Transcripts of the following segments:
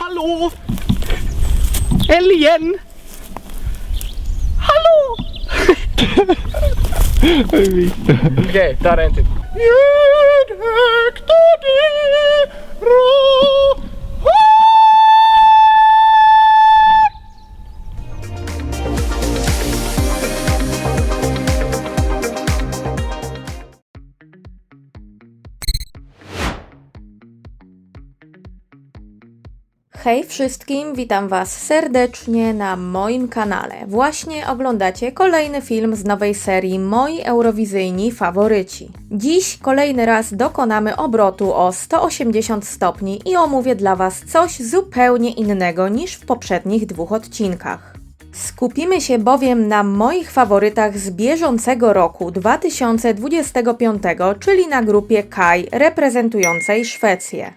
Hallå! Älgen! Hallå! Okej, ta en till. Ljud högt och det rå. Hej wszystkim, witam Was serdecznie na moim kanale. Właśnie oglądacie kolejny film z nowej serii Moi Eurowizyjni Faworyci. Dziś kolejny raz dokonamy obrotu o 180 stopni i omówię dla Was coś zupełnie innego niż w poprzednich dwóch odcinkach. Skupimy się bowiem na moich faworytach z bieżącego roku 2025, czyli na grupie KAI reprezentującej Szwecję.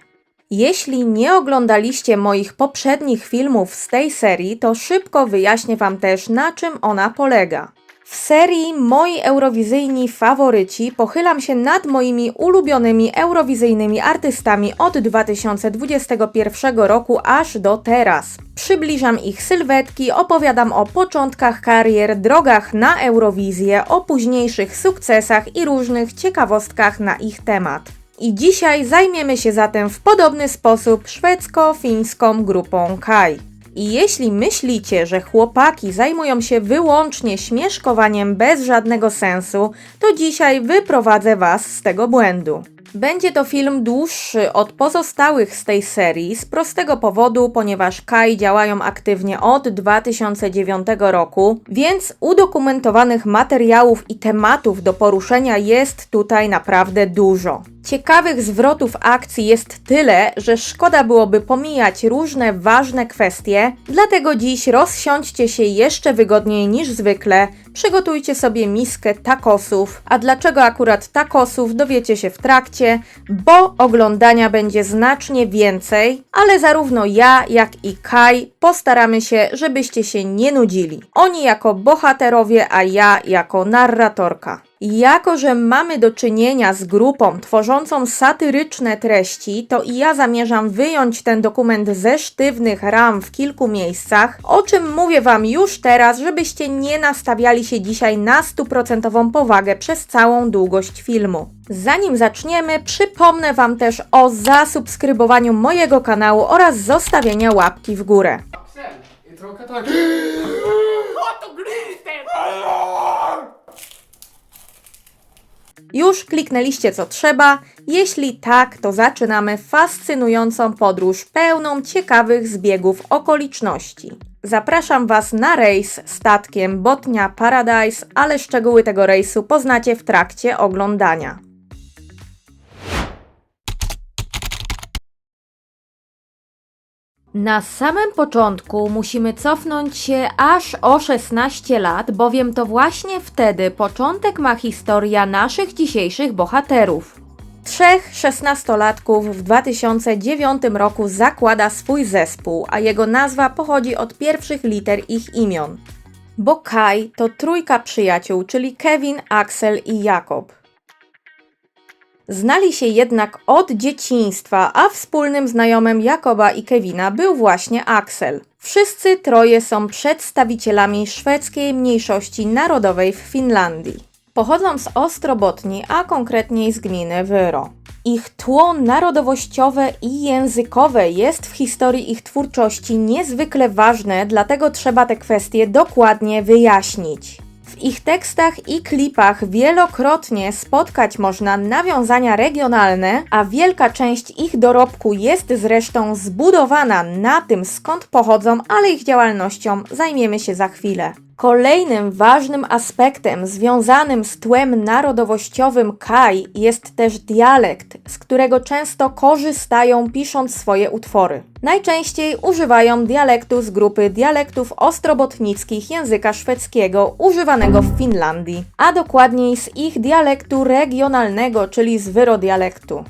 Jeśli nie oglądaliście moich poprzednich filmów z tej serii, to szybko wyjaśnię Wam też, na czym ona polega. W serii Moi Eurowizyjni Faworyci pochylam się nad moimi ulubionymi eurowizyjnymi artystami od 2021 roku aż do teraz. Przybliżam ich sylwetki, opowiadam o początkach karier, drogach na Eurowizję, o późniejszych sukcesach i różnych ciekawostkach na ich temat. I dzisiaj zajmiemy się zatem w podobny sposób szwedzko-fińską grupą KAI. I jeśli myślicie, że chłopaki zajmują się wyłącznie śmieszkowaniem bez żadnego sensu, to dzisiaj wyprowadzę Was z tego błędu. Będzie to film dłuższy od pozostałych z tej serii z prostego powodu, ponieważ KAI działają aktywnie od 2009 roku, więc udokumentowanych materiałów i tematów do poruszenia jest tutaj naprawdę dużo. Ciekawych zwrotów akcji jest tyle, że szkoda byłoby pomijać różne ważne kwestie, dlatego dziś rozsiądźcie się jeszcze wygodniej niż zwykle, przygotujcie sobie miskę tacosów, a dlaczego akurat tacosów dowiecie się w trakcie, bo oglądania będzie znacznie więcej, ale zarówno ja, jak i KAI postaramy się, żebyście się nie nudzili. Oni jako bohaterowie, a ja jako narratorka. Jako że mamy do czynienia z grupą tworzącą satyryczne treści, to i ja zamierzam wyjąć ten dokument ze sztywnych ram w kilku miejscach, o czym mówię Wam już teraz, żebyście nie nastawiali się dzisiaj na 100% powagę przez całą długość filmu. Zanim zaczniemy, przypomnę Wam też o zasubskrybowaniu mojego kanału oraz zostawienia łapki w górę. Już kliknęliście co trzeba? Jeśli tak, to zaczynamy fascynującą podróż pełną ciekawych zbiegów okoliczności. Zapraszam Was na rejs statkiem Botnia Paradise, ale szczegóły tego rejsu poznacie w trakcie oglądania. Na samym początku musimy cofnąć się aż o 16 lat, bowiem to właśnie wtedy początek ma historia naszych dzisiejszych bohaterów. Trzech 16-latków w 2009 roku zakłada swój zespół, a jego nazwa pochodzi od pierwszych liter ich imion. Bo KAI to trójka przyjaciół, czyli Kevin, Axel i Jakob. Znali się jednak od dzieciństwa, a wspólnym znajomym Jakoba i Kevina był właśnie Axel. Wszyscy troje są przedstawicielami szwedzkiej mniejszości narodowej w Finlandii. Pochodzą z Ostrobotni, a konkretniej z gminy Wyro. Ich tło narodowościowe i językowe jest w historii ich twórczości niezwykle ważne, dlatego trzeba te kwestie dokładnie wyjaśnić. W ich tekstach i klipach wielokrotnie spotkać można nawiązania regionalne, a wielka część ich dorobku jest zresztą zbudowana na tym, skąd pochodzą, ale ich działalnością zajmiemy się za chwilę. Kolejnym ważnym aspektem związanym z tłem narodowościowym KAI jest też dialekt, z którego często korzystają pisząc swoje utwory. Najczęściej używają dialektu z grupy dialektów ostrobotnickich języka szwedzkiego używanego w Finlandii, a dokładniej z ich dialektu regionalnego, czyli z wyrodialektu.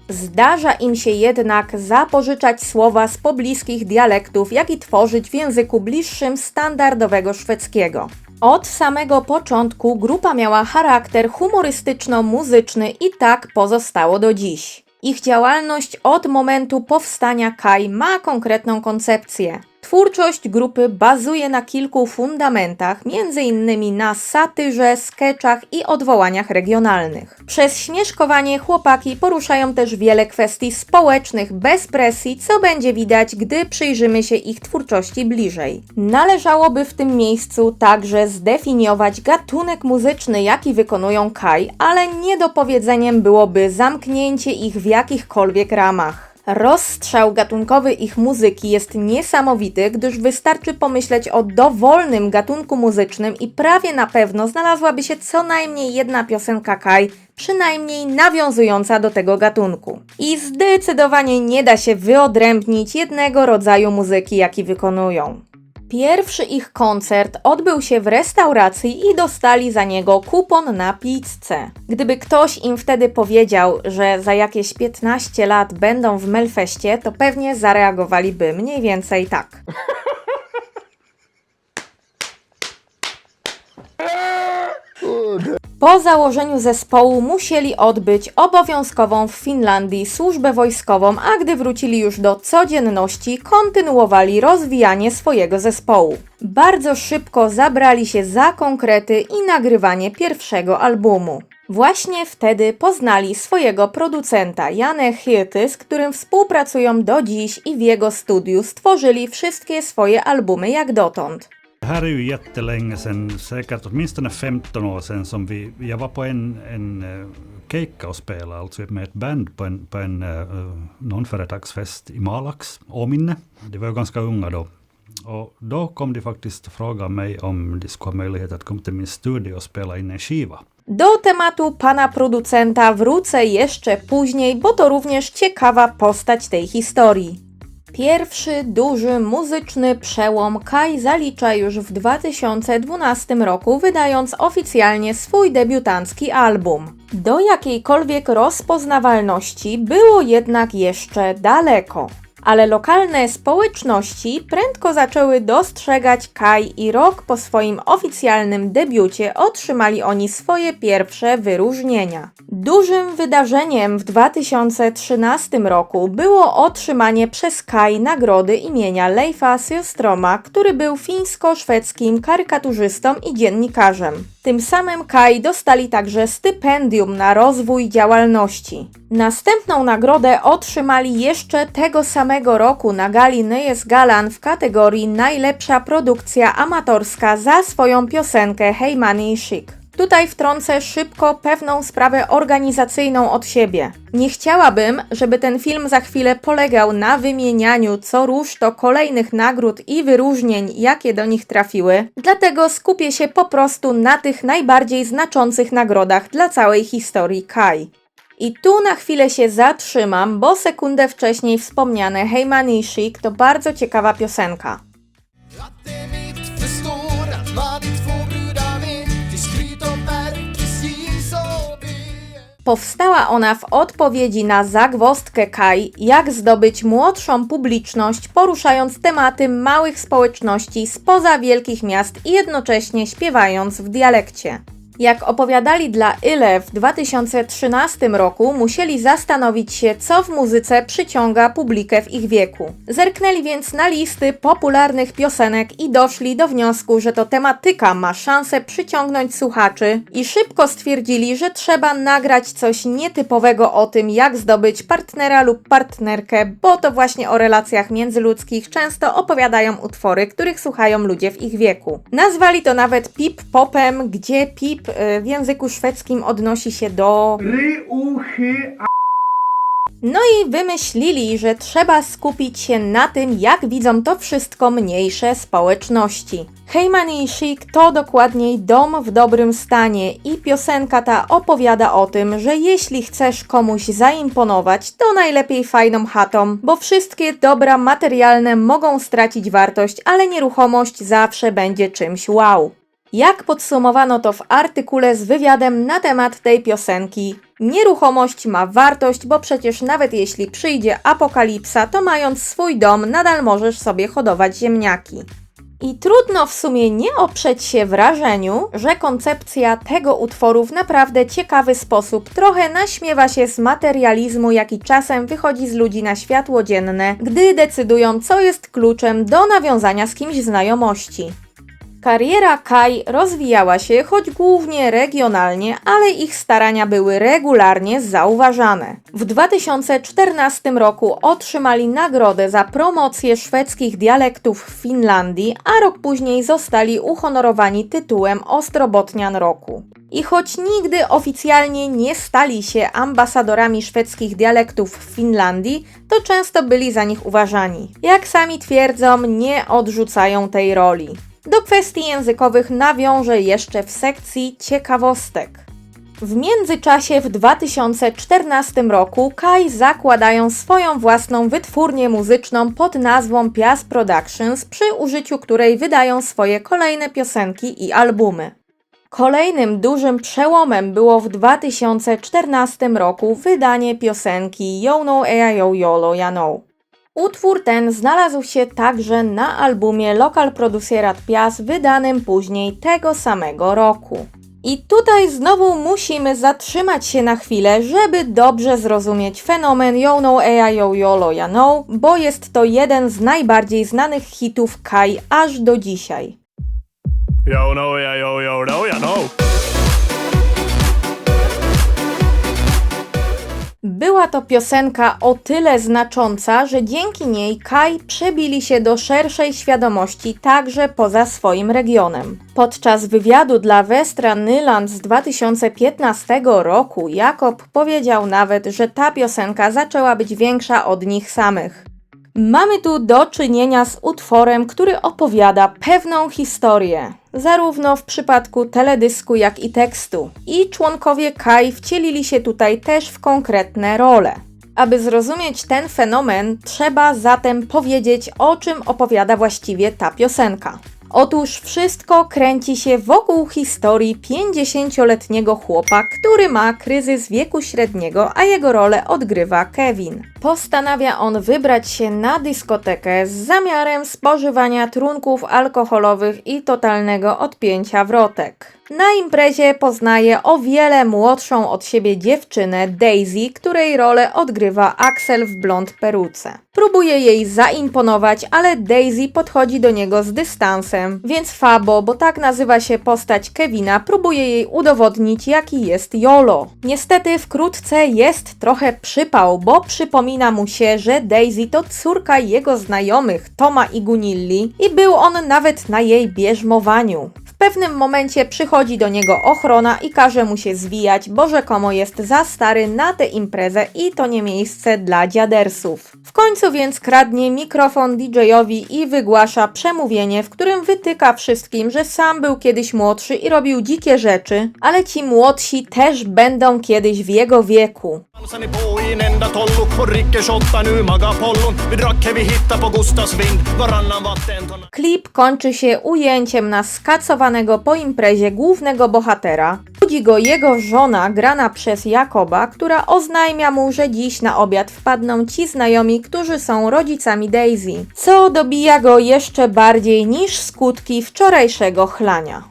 Zdarza im się jednak zapożyczać słowa z pobliskich dialektów, jak i tworzyć w języku bliższym standardowego szwedzkiego. Od samego początku grupa miała charakter humorystyczno-muzyczny i tak pozostało do dziś. Ich działalność od momentu powstania Kai ma konkretną koncepcję. Twórczość grupy bazuje na kilku fundamentach, m.in. na satyrze, skeczach i odwołaniach regionalnych. Przez śmieszkowanie chłopaki poruszają też wiele kwestii społecznych bez presji, co będzie widać, gdy przyjrzymy się ich twórczości bliżej. Należałoby w tym miejscu także zdefiniować gatunek muzyczny, jaki wykonują Kai, ale niedopowiedzeniem byłoby zamknięcie ich w jakichkolwiek ramach. Rozstrzał gatunkowy ich muzyki jest niesamowity, gdyż wystarczy pomyśleć o dowolnym gatunku muzycznym i prawie na pewno znalazłaby się co najmniej jedna piosenka Kai, przynajmniej nawiązująca do tego gatunku. I zdecydowanie nie da się wyodrębnić jednego rodzaju muzyki, jaki wykonują. Pierwszy ich koncert odbył się w restauracji i dostali za niego kupon na pizzę. Gdyby ktoś im wtedy powiedział, że za jakieś 15 lat będą w Melfeście, to pewnie zareagowaliby mniej więcej tak. Po założeniu zespołu musieli odbyć obowiązkową w Finlandii służbę wojskową, a gdy wrócili już do codzienności, kontynuowali rozwijanie swojego zespołu. Bardzo szybko zabrali się za konkrety i nagrywanie pierwszego albumu. Właśnie wtedy poznali swojego producenta Janne Hirty, z którym współpracują do dziś i w jego studiu stworzyli wszystkie swoje albumy jak dotąd. Det här är ju jättelänge sedan, säkert åtminstone 15 år sedan som jag var på en keikka och spelade, alltså med ett band på en non-företagsfest i Malax, Åminne. De var ju ganska unga då. Och då kom de faktiskt och frågade mig om de skulle ha möjlighet att komma till min studio och spela in en skiva. Do tematu pana producenta wrócę jeszcze później, bo to również ciekawa postać tej historii. Pierwszy duży muzyczny przełom Kai zalicza już w 2012 roku, wydając oficjalnie swój debiutancki album. Do jakiejkolwiek rozpoznawalności było jednak jeszcze daleko. Ale lokalne społeczności prędko zaczęły dostrzegać Kai i rok po swoim oficjalnym debiucie otrzymali oni swoje pierwsze wyróżnienia. Dużym wydarzeniem w 2013 roku było otrzymanie przez Kai nagrody imienia Leifa Sjöstroma, który był fińsko-szwedzkim karykaturzystą i dziennikarzem. Tym samym Kai dostali także stypendium na rozwój działalności. Następną nagrodę otrzymali jeszcze tego samego roku na gali Nöjesgalan w kategorii Najlepsza produkcja amatorska za swoją piosenkę Hey Money Chic. Tutaj wtrącę szybko pewną sprawę organizacyjną od siebie. Nie chciałabym, żeby ten film za chwilę polegał na wymienianiu co rusz to kolejnych nagród i wyróżnień, jakie do nich trafiły, dlatego skupię się po prostu na tych najbardziej znaczących nagrodach dla całej historii Kai. I tu na chwilę się zatrzymam, bo sekundę wcześniej wspomniane Hey Money Chic to bardzo ciekawa piosenka. Powstała ona w odpowiedzi na zagwozdkę Kai, jak zdobyć młodszą publiczność, poruszając tematy małych społeczności spoza wielkich miast i jednocześnie śpiewając w dialekcie. Jak opowiadali dla Yle w 2013 roku, musieli zastanowić się, co w muzyce przyciąga publikę w ich wieku. Zerknęli więc na listy popularnych piosenek i doszli do wniosku, że to tematyka ma szansę przyciągnąć słuchaczy i szybko stwierdzili, że trzeba nagrać coś nietypowego o tym, jak zdobyć partnera lub partnerkę, bo to właśnie o relacjach międzyludzkich często opowiadają utwory, których słuchają ludzie w ich wieku. Nazwali to nawet pip-popem, gdzie pip w języku szwedzkim odnosi się do No i wymyślili, że trzeba skupić się na tym, jak widzą to wszystko mniejsze społeczności. Hey Money Chic to dokładniej dom w dobrym stanie i piosenka ta opowiada o tym, że jeśli chcesz komuś zaimponować, to najlepiej fajną chatą, bo wszystkie dobra materialne mogą stracić wartość, ale nieruchomość zawsze będzie czymś wow. Jak podsumowano to w artykule z wywiadem na temat tej piosenki, nieruchomość ma wartość, bo przecież nawet jeśli przyjdzie apokalipsa, to mając swój dom nadal możesz sobie hodować ziemniaki. I trudno w sumie nie oprzeć się wrażeniu, że koncepcja tego utworu w naprawdę ciekawy sposób trochę naśmiewa się z materializmu, jaki czasem wychodzi z ludzi na światło dzienne, gdy decydują, co jest kluczem do nawiązania z kimś znajomości. Kariera Kai rozwijała się, choć głównie regionalnie, ale ich starania były regularnie zauważane. W 2014 roku otrzymali nagrodę za promocję szwedzkich dialektów w Finlandii, a rok później zostali uhonorowani tytułem Ostrobotnian Roku. I choć nigdy oficjalnie nie stali się ambasadorami szwedzkich dialektów w Finlandii, to często byli za nich uważani. Jak sami twierdzą, nie odrzucają tej roli. Do kwestii językowych nawiążę jeszcze w sekcji ciekawostek. W międzyczasie w 2014 roku Kai zakładają swoją własną wytwórnię muzyczną pod nazwą Pias Productions, przy użyciu której wydają swoje kolejne piosenki i albumy. Kolejnym dużym przełomem było w 2014 roku wydanie piosenki Yo No Ea Yo Yolo Ya No. Utwór ten znalazł się także na albumie Local Producerat Pias wydanym później tego samego roku. I tutaj znowu musimy zatrzymać się na chwilę, żeby dobrze zrozumieć fenomen Yo No Ea Yo Yolo Ya No, bo jest to jeden z najbardziej znanych hitów Kai aż do dzisiaj. Yo no ja yo yo no ja no. Była to piosenka o tyle znacząca, że dzięki niej Kai przebili się do szerszej świadomości także poza swoim regionem. Podczas wywiadu dla Västra Nyland z 2015 roku Jakob powiedział nawet, że ta piosenka zaczęła być większa od nich samych. Mamy tu do czynienia z utworem, który opowiada pewną historię, zarówno w przypadku teledysku, jak i tekstu. I członkowie Kai wcielili się tutaj też w konkretne role. Aby zrozumieć ten fenomen, trzeba zatem powiedzieć, o czym opowiada właściwie ta piosenka. Otóż wszystko kręci się wokół historii 50-letniego chłopa, który ma kryzys wieku średniego, a jego rolę odgrywa Kevin. Postanawia on wybrać się na dyskotekę z zamiarem spożywania trunków alkoholowych i totalnego odpięcia wrotek. Na imprezie poznaje o wiele młodszą od siebie dziewczynę Daisy, której rolę odgrywa Axel w blond peruce. Próbuje jej zaimponować, ale Daisy podchodzi do niego z dystansem, więc Fabo, bo tak nazywa się postać Kevina, próbuje jej udowodnić, jaki jest YOLO. Niestety wkrótce jest trochę przypał, bo przypomina mu się, że Daisy to córka jego znajomych Toma i Gunilli i był on nawet na jej bierzmowaniu. W pewnym momencie przychodzi do niego ochrona i każe mu się zwijać, bo rzekomo jest za stary na tę imprezę i to nie miejsce dla dziadersów. W końcu więc kradnie mikrofon DJ-owi i wygłasza przemówienie, w którym wytyka wszystkim, że sam był kiedyś młodszy i robił dzikie rzeczy, ale ci młodsi też będą kiedyś w jego wieku. Klip kończy się ujęciem na skacowanego po imprezie głównego bohatera. Budzi go jego żona, grana przez Jakoba, która oznajmia mu, że dziś na obiad wpadną ci znajomi, którzy są rodzicami Daisy, co dobija go jeszcze bardziej niż skutki wczorajszego chlania.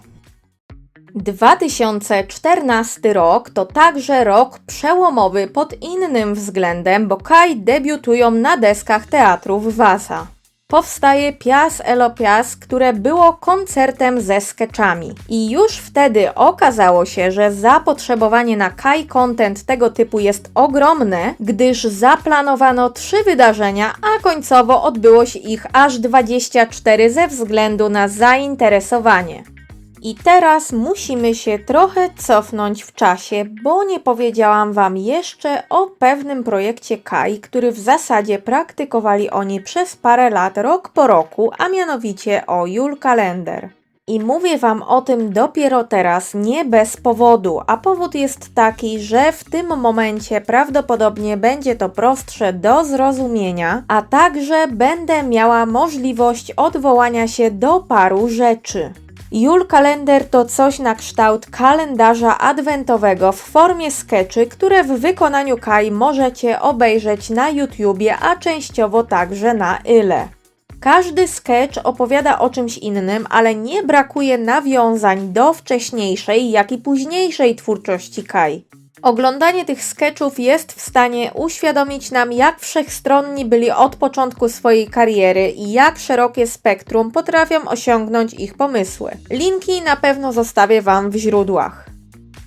2014 rok to także rok przełomowy pod innym względem, bo Kai debiutują na deskach teatrów Vasa. Powstaje Pias Elo Pias, które było koncertem ze skeczami. I już wtedy okazało się, że zapotrzebowanie na Kai content tego typu jest ogromne, gdyż zaplanowano 3 wydarzenia, a końcowo odbyło się ich aż 24 ze względu na zainteresowanie. I teraz musimy się trochę cofnąć w czasie, bo nie powiedziałam Wam jeszcze o pewnym projekcie Kai, który w zasadzie praktykowali oni przez parę lat, rok po roku, a mianowicie o Julekalender. I mówię Wam o tym dopiero teraz, nie bez powodu, a powód jest taki, że w tym momencie prawdopodobnie będzie to prostsze do zrozumienia, a także będę miała możliwość odwołania się do paru rzeczy. Julekalender to coś na kształt kalendarza adwentowego w formie skeczy, które w wykonaniu Kai możecie obejrzeć na YouTubie, a częściowo także na YLE. Każdy sketch opowiada o czymś innym, ale nie brakuje nawiązań do wcześniejszej, jak i późniejszej twórczości Kai. Oglądanie tych sketchów jest w stanie uświadomić nam, jak wszechstronni byli od początku swojej kariery i jak szerokie spektrum potrafią osiągnąć ich pomysły. Linki na pewno zostawię Wam w źródłach.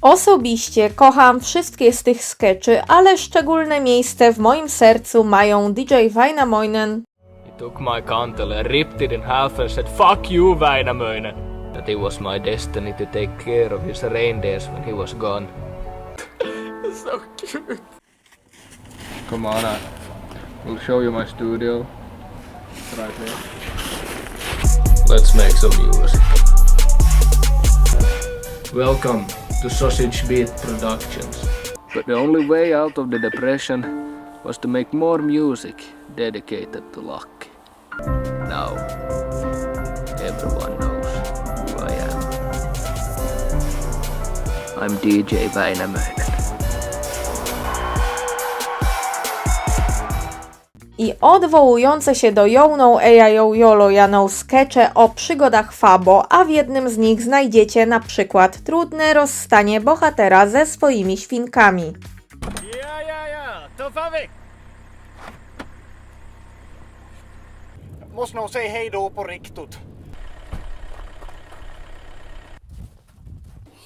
Osobiście kocham wszystkie z tych sketchy, ale szczególne miejsce w moim sercu mają DJ Väinämöinen. He took my candle and ripped it in half and said, "Fuck you, Väinämöinen." That it was my destiny to take care of his reindeers when he was gone. So cute. Come on, we'll show you my studio. It's right there. Let's make some music. Welcome to Sausage Beat Productions. But the only way out of the depression was to make more music dedicated to luck. Now, everyone knows who I am. I'm DJ Väinämöinen. I odwołujące się do Yo No Eya Yolo Yano skecze o przygodach Fabo, a w jednym z nich znajdziecie na przykład trudne rozstanie bohatera ze swoimi świnkami. Ja, to Favik! Måste nog säga hej då på riktigt.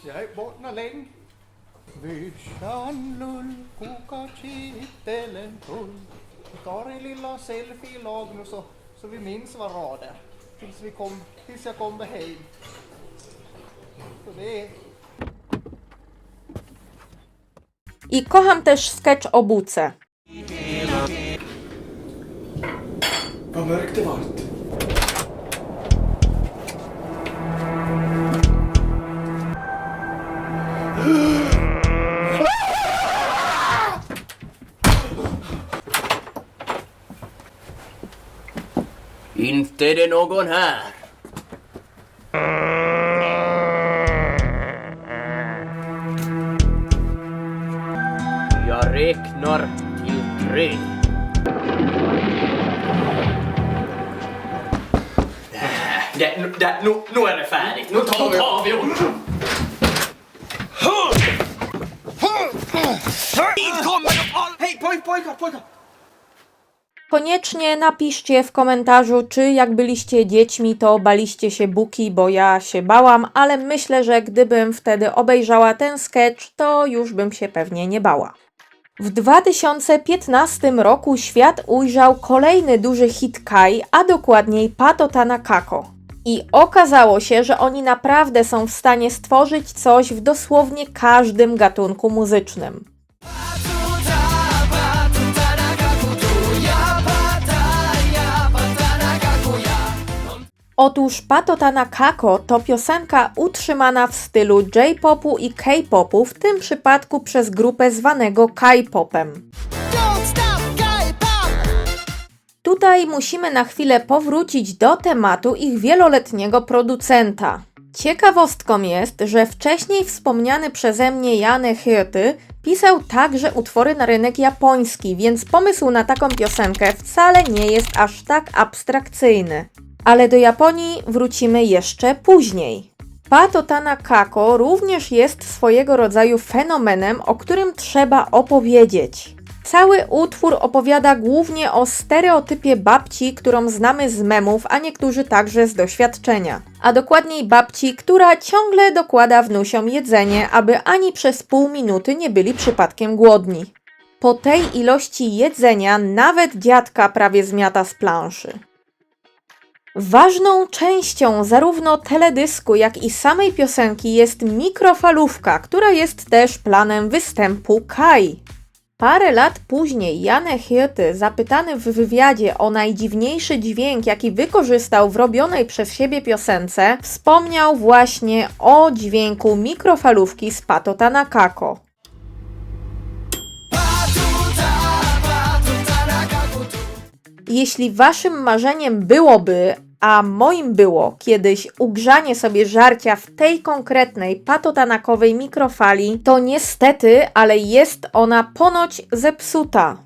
Jäi bottna läng. Vyssan lull, kokar kittelen full. Vi tar en lilla selfie i lag nu så vi minns varandra. Tills jag kommer hem. Så det är... I kocham też sketch o buce. Vad mörkt det vart. Inte är det någon här. Jag räknar till 3. Nu är det färdigt. Nu tar vi honom. Hej pojkar! Koniecznie napiszcie w komentarzu, czy jak byliście dziećmi, to baliście się buki, bo ja się bałam, ale myślę, że gdybym wtedy obejrzała ten sketch, to już bym się pewnie nie bała. W 2015 roku świat ujrzał kolejny duży hit Kai, a dokładniej Pato Tanakako. I okazało się, że oni naprawdę są w stanie stworzyć coś w dosłownie każdym gatunku muzycznym. Otóż Pato Tanakako to piosenka utrzymana w stylu J-popu i K-popu, w tym przypadku przez grupę zwanego Kai-popem. Tutaj musimy na chwilę powrócić do tematu ich wieloletniego producenta. Ciekawostką jest, że wcześniej wspomniany przeze mnie Janne Hyöty pisał także utwory na rynek japoński, więc pomysł na taką piosenkę wcale nie jest aż tak abstrakcyjny. Ale do Japonii wrócimy jeszcze później. Pato Tanakako również jest swojego rodzaju fenomenem, o którym trzeba opowiedzieć. Cały utwór opowiada głównie o stereotypie babci, którą znamy z memów, a niektórzy także z doświadczenia. A dokładniej babci, która ciągle dokłada wnusiom jedzenie, aby ani przez pół minuty nie byli przypadkiem głodni. Po tej ilości jedzenia nawet dziadka prawie zmiata z planszy. Ważną częścią zarówno teledysku, jak i samej piosenki jest mikrofalówka, która jest też planem występu Kai. Parę lat później Janne Hyöty, zapytany w wywiadzie o najdziwniejszy dźwięk, jaki wykorzystał w robionej przez siebie piosence, wspomniał właśnie o dźwięku mikrofalówki z Pato Tanakako. Jeśli waszym marzeniem byłoby, a moim było kiedyś ugrzanie sobie żarcia w tej konkretnej patotanakowej mikrofali, to niestety, ale jest ona ponoć zepsuta.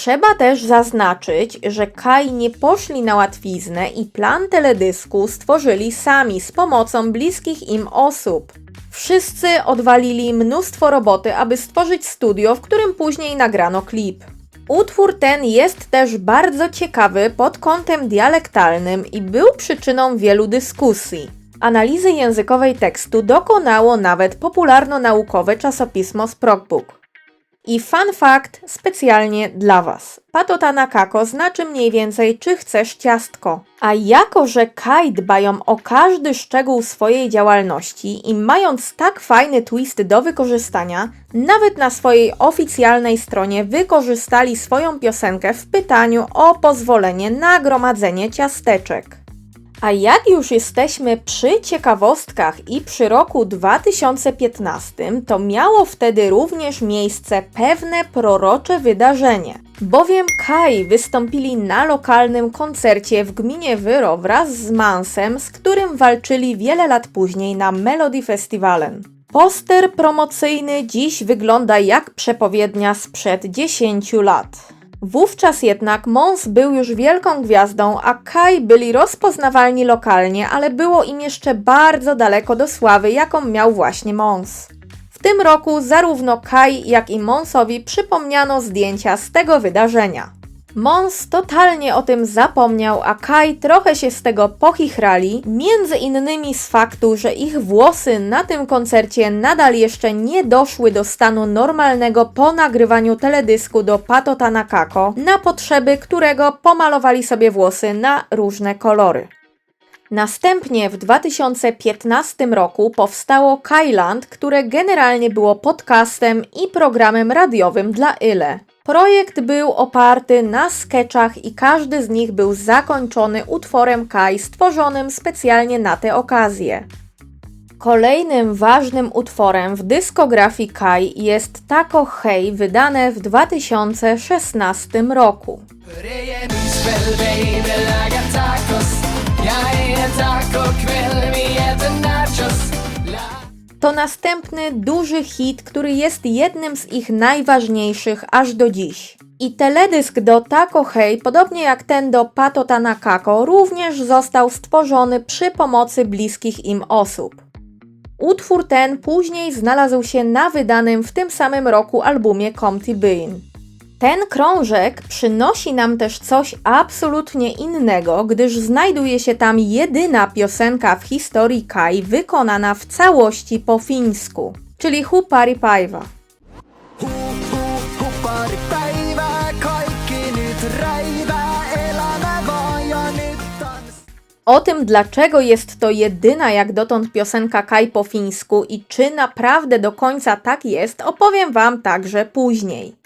Trzeba też zaznaczyć, że Kai nie poszli na łatwiznę i plan teledysku stworzyli sami z pomocą bliskich im osób. Wszyscy odwalili mnóstwo roboty, aby stworzyć studio, w którym później nagrano klip. Utwór ten jest też bardzo ciekawy pod kątem dialektalnym i był przyczyną wielu dyskusji. Analizy językowej tekstu dokonało nawet popularno-naukowe czasopismo Sprogbook. I fun fact specjalnie dla Was. Patota na kako znaczy mniej więcej czy chcesz ciastko. A jako, że Kai dbają o każdy szczegół swojej działalności i mając tak fajny twist do wykorzystania, nawet na swojej oficjalnej stronie wykorzystali swoją piosenkę w pytaniu o pozwolenie na gromadzenie ciasteczek. A jak już jesteśmy przy ciekawostkach i przy roku 2015, to miało wtedy również miejsce pewne prorocze wydarzenie. Bowiem Kai wystąpili na lokalnym koncercie w gminie Wyro wraz z Mansem, z którym walczyli wiele lat później na Melody Festivalen. Poster promocyjny dziś wygląda jak przepowiednia sprzed 10 lat. Wówczas jednak Mons był już wielką gwiazdą, a Kai byli rozpoznawalni lokalnie, ale było im jeszcze bardzo daleko do sławy, jaką miał właśnie Mons. W tym roku zarówno Kai, jak i Monsowi przypomniano zdjęcia z tego wydarzenia. Mons totalnie o tym zapomniał, a Kai trochę się z tego pochichrali, między innymi z faktu, że ich włosy na tym koncercie nadal jeszcze nie doszły do stanu normalnego po nagrywaniu teledysku do Patota na kako, na potrzeby którego pomalowali sobie włosy na różne kolory. Następnie w 2015 roku powstało Kailand, które generalnie było podcastem i programem radiowym dla YLE. Projekt był oparty na sketchach i każdy z nich był zakończony utworem Kai stworzonym specjalnie na tę okazję. Kolejnym ważnym utworem w dyskografii Kai jest Taco Hey, wydane w 2016 roku. To następny duży hit, który jest jednym z ich najważniejszych aż do dziś. I teledysk do Taco Hey, podobnie jak ten do Patota na kako, również został stworzony przy pomocy bliskich im osób. Utwór ten później znalazł się na wydanym w tym samym roku albumie Comty Bean. Ten krążek przynosi nam też coś absolutnie innego, gdyż znajduje się tam jedyna piosenka w historii Kai wykonana w całości po fińsku, czyli Hupari Päivä. O tym, dlaczego jest to jedyna jak dotąd piosenka Kai po fińsku i czy naprawdę do końca tak jest, opowiem Wam także później.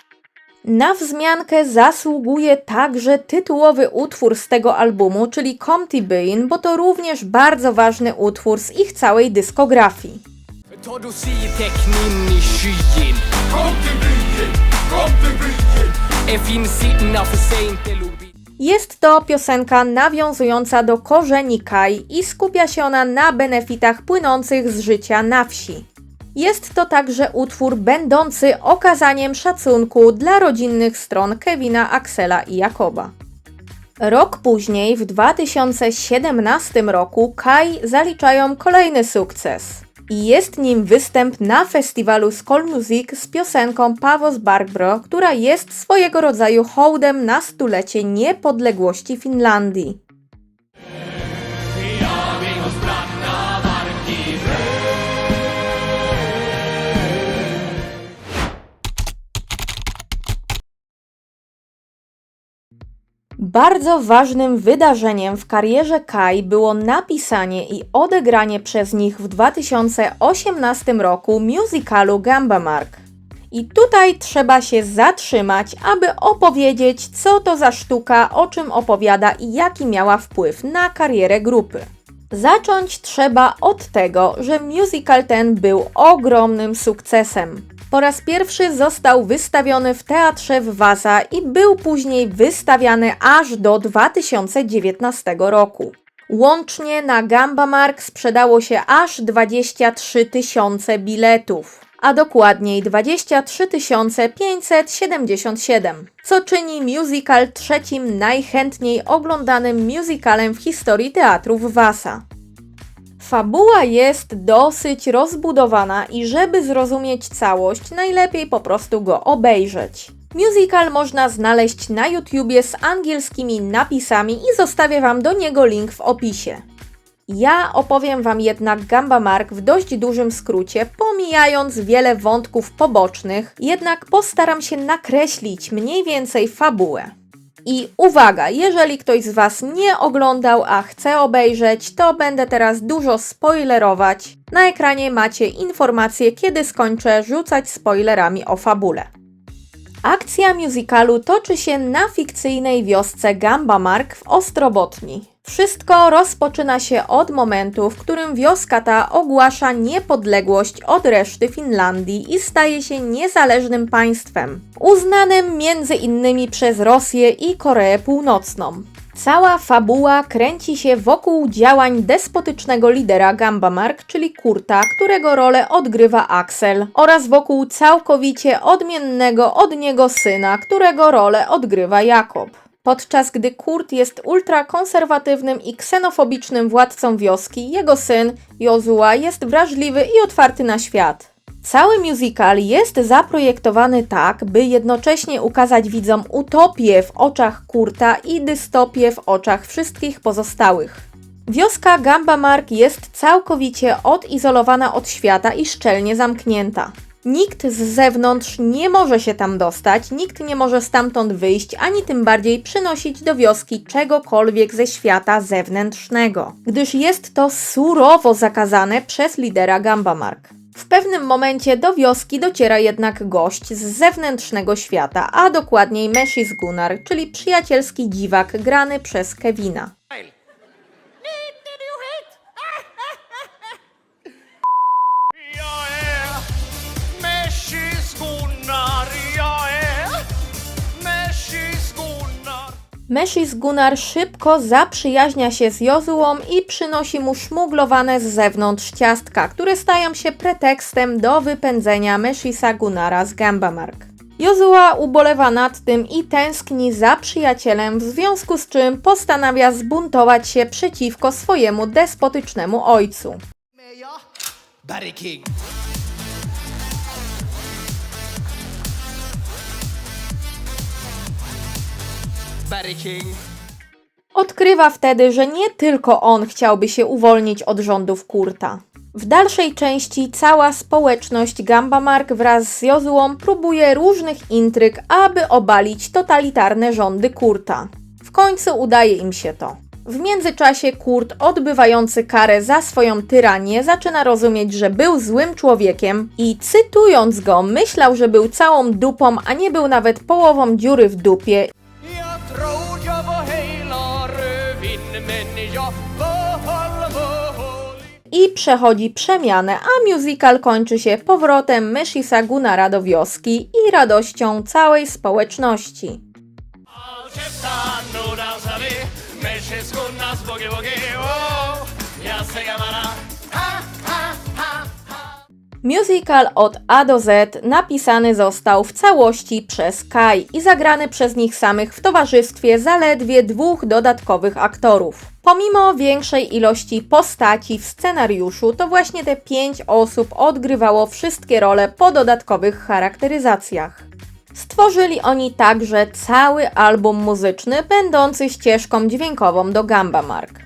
Na wzmiankę zasługuje także tytułowy utwór z tego albumu, czyli Comty Bean, bo to również bardzo ważny utwór z ich całej dyskografii. Jest to piosenka nawiązująca do korzeni Kai i skupia się ona na benefitach płynących z życia na wsi. Jest to także utwór będący okazaniem szacunku dla rodzinnych stron Kevina, Axela i Jakoba. Rok później, w 2017 roku, Kai zaliczają kolejny sukces. I jest nim występ na festiwalu Skol Music z piosenką Pavos Barbro, która jest swojego rodzaju hołdem na stulecie niepodległości Finlandii. Bardzo ważnym wydarzeniem w karierze Kai było napisanie i odegranie przez nich w 2018 roku musicalu Gambamark. I tutaj trzeba się zatrzymać, aby opowiedzieć, co to za sztuka, o czym opowiada i jaki miała wpływ na karierę grupy. Zacząć trzeba od tego, że musical ten był ogromnym sukcesem. Po raz pierwszy został wystawiony w teatrze w Vasa i był później wystawiany aż do 2019 roku. Łącznie na Gambamark sprzedało się aż 23 000 biletów. a dokładniej 23 577, co czyni musical trzecim najchętniej oglądanym musicalem w historii teatrów Vasa. Fabuła jest dosyć rozbudowana i żeby zrozumieć całość, najlepiej po prostu go obejrzeć. Musical można znaleźć na YouTubie z angielskimi napisami i zostawię Wam do niego link w opisie. Ja opowiem Wam jednak Gamba Mark w dość dużym skrócie, pomijając wiele wątków pobocznych, jednak postaram się nakreślić mniej więcej fabułę. I uwaga, jeżeli ktoś z Was nie oglądał, a chce obejrzeć, to będę teraz dużo spoilerować. Na ekranie macie informacje, kiedy skończę rzucać spoilerami o fabule. Akcja musicalu toczy się na fikcyjnej wiosce Gamba Mark w Ostrobotni. Wszystko rozpoczyna się od momentu, w którym wioska ta ogłasza niepodległość od reszty Finlandii i staje się niezależnym państwem, uznanym między innymi przez Rosję i Koreę Północną. Cała fabuła kręci się wokół działań despotycznego lidera Gamba Mark, czyli Kurta, którego rolę odgrywa Axel, oraz wokół całkowicie odmiennego od niego syna, którego rolę odgrywa Jakob. Podczas gdy Kurt jest ultrakonserwatywnym i ksenofobicznym władcą wioski, jego syn, Jozua, jest wrażliwy i otwarty na świat. Cały musical jest zaprojektowany tak, by jednocześnie ukazać widzom utopię w oczach Kurta i dystopię w oczach wszystkich pozostałych. Wioska Gamba Mark jest całkowicie odizolowana od świata i szczelnie zamknięta. Nikt z zewnątrz nie może się tam dostać, nikt nie może stamtąd wyjść, ani tym bardziej przynosić do wioski czegokolwiek ze świata zewnętrznego, gdyż jest to surowo zakazane przez lidera Gamba Mark. W pewnym momencie do wioski dociera jednak gość z zewnętrznego świata, a dokładniej Meshis Gunnar, czyli przyjacielski dziwak grany przez Kevina. Meshis Gunnar szybko zaprzyjaźnia się z Jozuą i przynosi mu szmuglowane z zewnątrz ciastka, które stają się pretekstem do wypędzenia Meshisa Gunnara z Gamba Mark. Jozua ubolewa nad tym i tęskni za przyjacielem, w związku z czym postanawia zbuntować się przeciwko swojemu despotycznemu ojcu. Barry King. Barry King. Odkrywa wtedy, że nie tylko on chciałby się uwolnić od rządów Kurta. W dalszej części cała społeczność Gamba Mark wraz z Jozuą próbuje różnych intryg, aby obalić totalitarne rządy Kurta. W końcu udaje im się to. W międzyczasie Kurt, odbywający karę za swoją tyranię, zaczyna rozumieć, że był złym człowiekiem i cytując go, myślał, że był całą dupą, a nie był nawet połową dziury w dupie. I przechodzi przemianę, a musical kończy się powrotem Meshisa Gunnara do wioski i radością całej społeczności. Musical od A do Z napisany został w całości przez Kai i zagrany przez nich samych w towarzystwie zaledwie 2 dodatkowych aktorów. Pomimo większej ilości postaci w scenariuszu, to właśnie te 5 osób odgrywało wszystkie role po dodatkowych charakteryzacjach. Stworzyli oni także cały album muzyczny, będący ścieżką dźwiękową do Gamba Mark.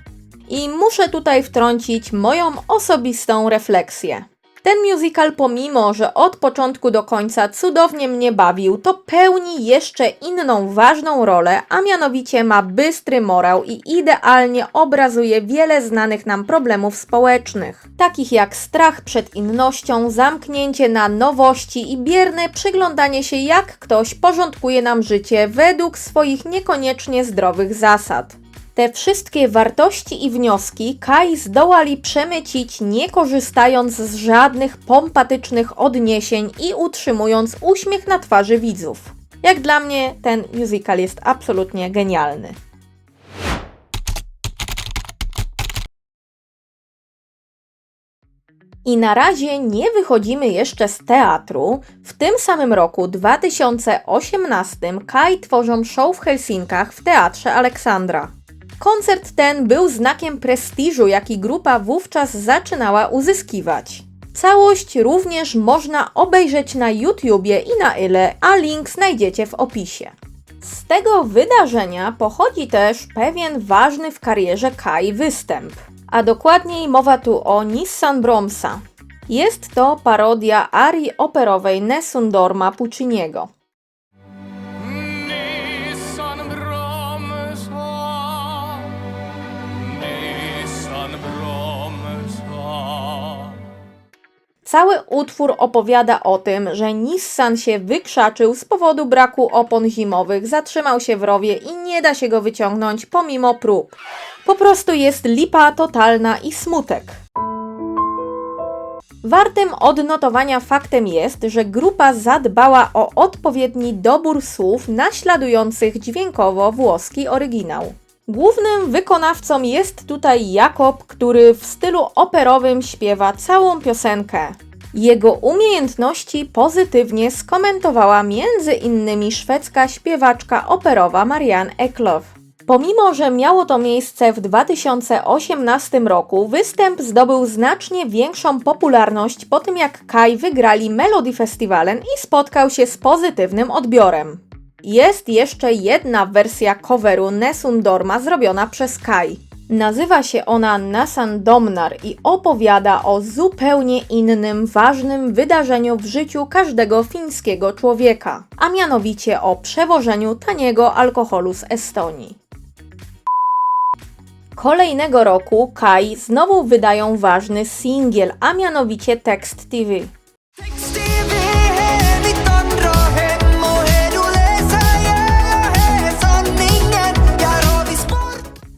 I muszę tutaj wtrącić moją osobistą refleksję. Ten musical, pomimo że od początku do końca cudownie mnie bawił, to pełni jeszcze inną ważną rolę, a mianowicie ma bystry morał i idealnie obrazuje wiele znanych nam problemów społecznych, takich jak strach przed innością, zamknięcie na nowości i bierne przyglądanie się, jak ktoś porządkuje nam życie według swoich niekoniecznie zdrowych zasad. Te wszystkie wartości i wnioski Kai zdołali przemycić, nie korzystając z żadnych pompatycznych odniesień i utrzymując uśmiech na twarzy widzów. Jak dla mnie ten musical jest absolutnie genialny. I na razie nie wychodzimy jeszcze z teatru. W tym samym roku, 2018, Kai tworzą show w Helsinkach w Teatrze Aleksandra. Koncert ten był znakiem prestiżu, jaki grupa wówczas zaczynała uzyskiwać. Całość również można obejrzeć na YouTubie i na Yle, a link znajdziecie w opisie. Z tego wydarzenia pochodzi też pewien ważny w karierze Kai występ, a dokładniej mowa tu o Nissan Bromsa. Jest to parodia arii operowej Nessun Dorma Pucciniego. Nissan bromsa, Nissan bromsa. Cały utwór opowiada o tym, że Nissan się wykrzaczył z powodu braku opon zimowych, zatrzymał się w rowie i nie da się go wyciągnąć pomimo prób. Po prostu jest lipa totalna i smutek. Wartym odnotowania faktem jest, że grupa zadbała o odpowiedni dobór słów naśladujących dźwiękowo włoski oryginał. Głównym wykonawcą jest tutaj Jakob, który w stylu operowym śpiewa całą piosenkę. Jego umiejętności pozytywnie skomentowała m.in. szwedzka śpiewaczka operowa Marianne Eklof. Pomimo, że miało to miejsce w 2018 roku, występ zdobył znacznie większą popularność po tym, jak Kai wygrali Melody Festivalen i spotkał się z pozytywnym odbiorem. Jest jeszcze jedna wersja coveru Nessun Dorma zrobiona przez Kai. Nazywa się ona Nasan Domnar i opowiada o zupełnie innym, ważnym wydarzeniu w życiu każdego fińskiego człowieka, a mianowicie o przewożeniu taniego alkoholu z Estonii. Kolejnego roku Kai znowu wydają ważny singiel, a mianowicie Tekst TV.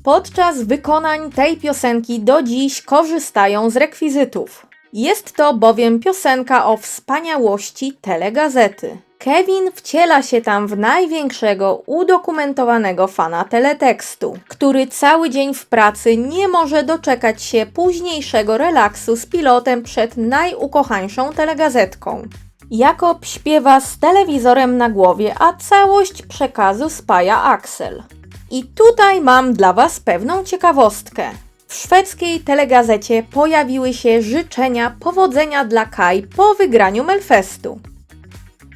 Podczas wykonań tej piosenki do dziś korzystają z rekwizytów. Jest to bowiem piosenka o wspaniałości telegazety. Kevin wciela się tam w największego udokumentowanego fana teletekstu, który cały dzień w pracy nie może doczekać się późniejszego relaksu z pilotem przed najukochańszą telegazetką. Jakob śpiewa z telewizorem na głowie, a całość przekazu spaja Axel. I tutaj mam dla Was pewną ciekawostkę. W szwedzkiej telegazecie pojawiły się życzenia powodzenia dla Kai po wygraniu Melfestu.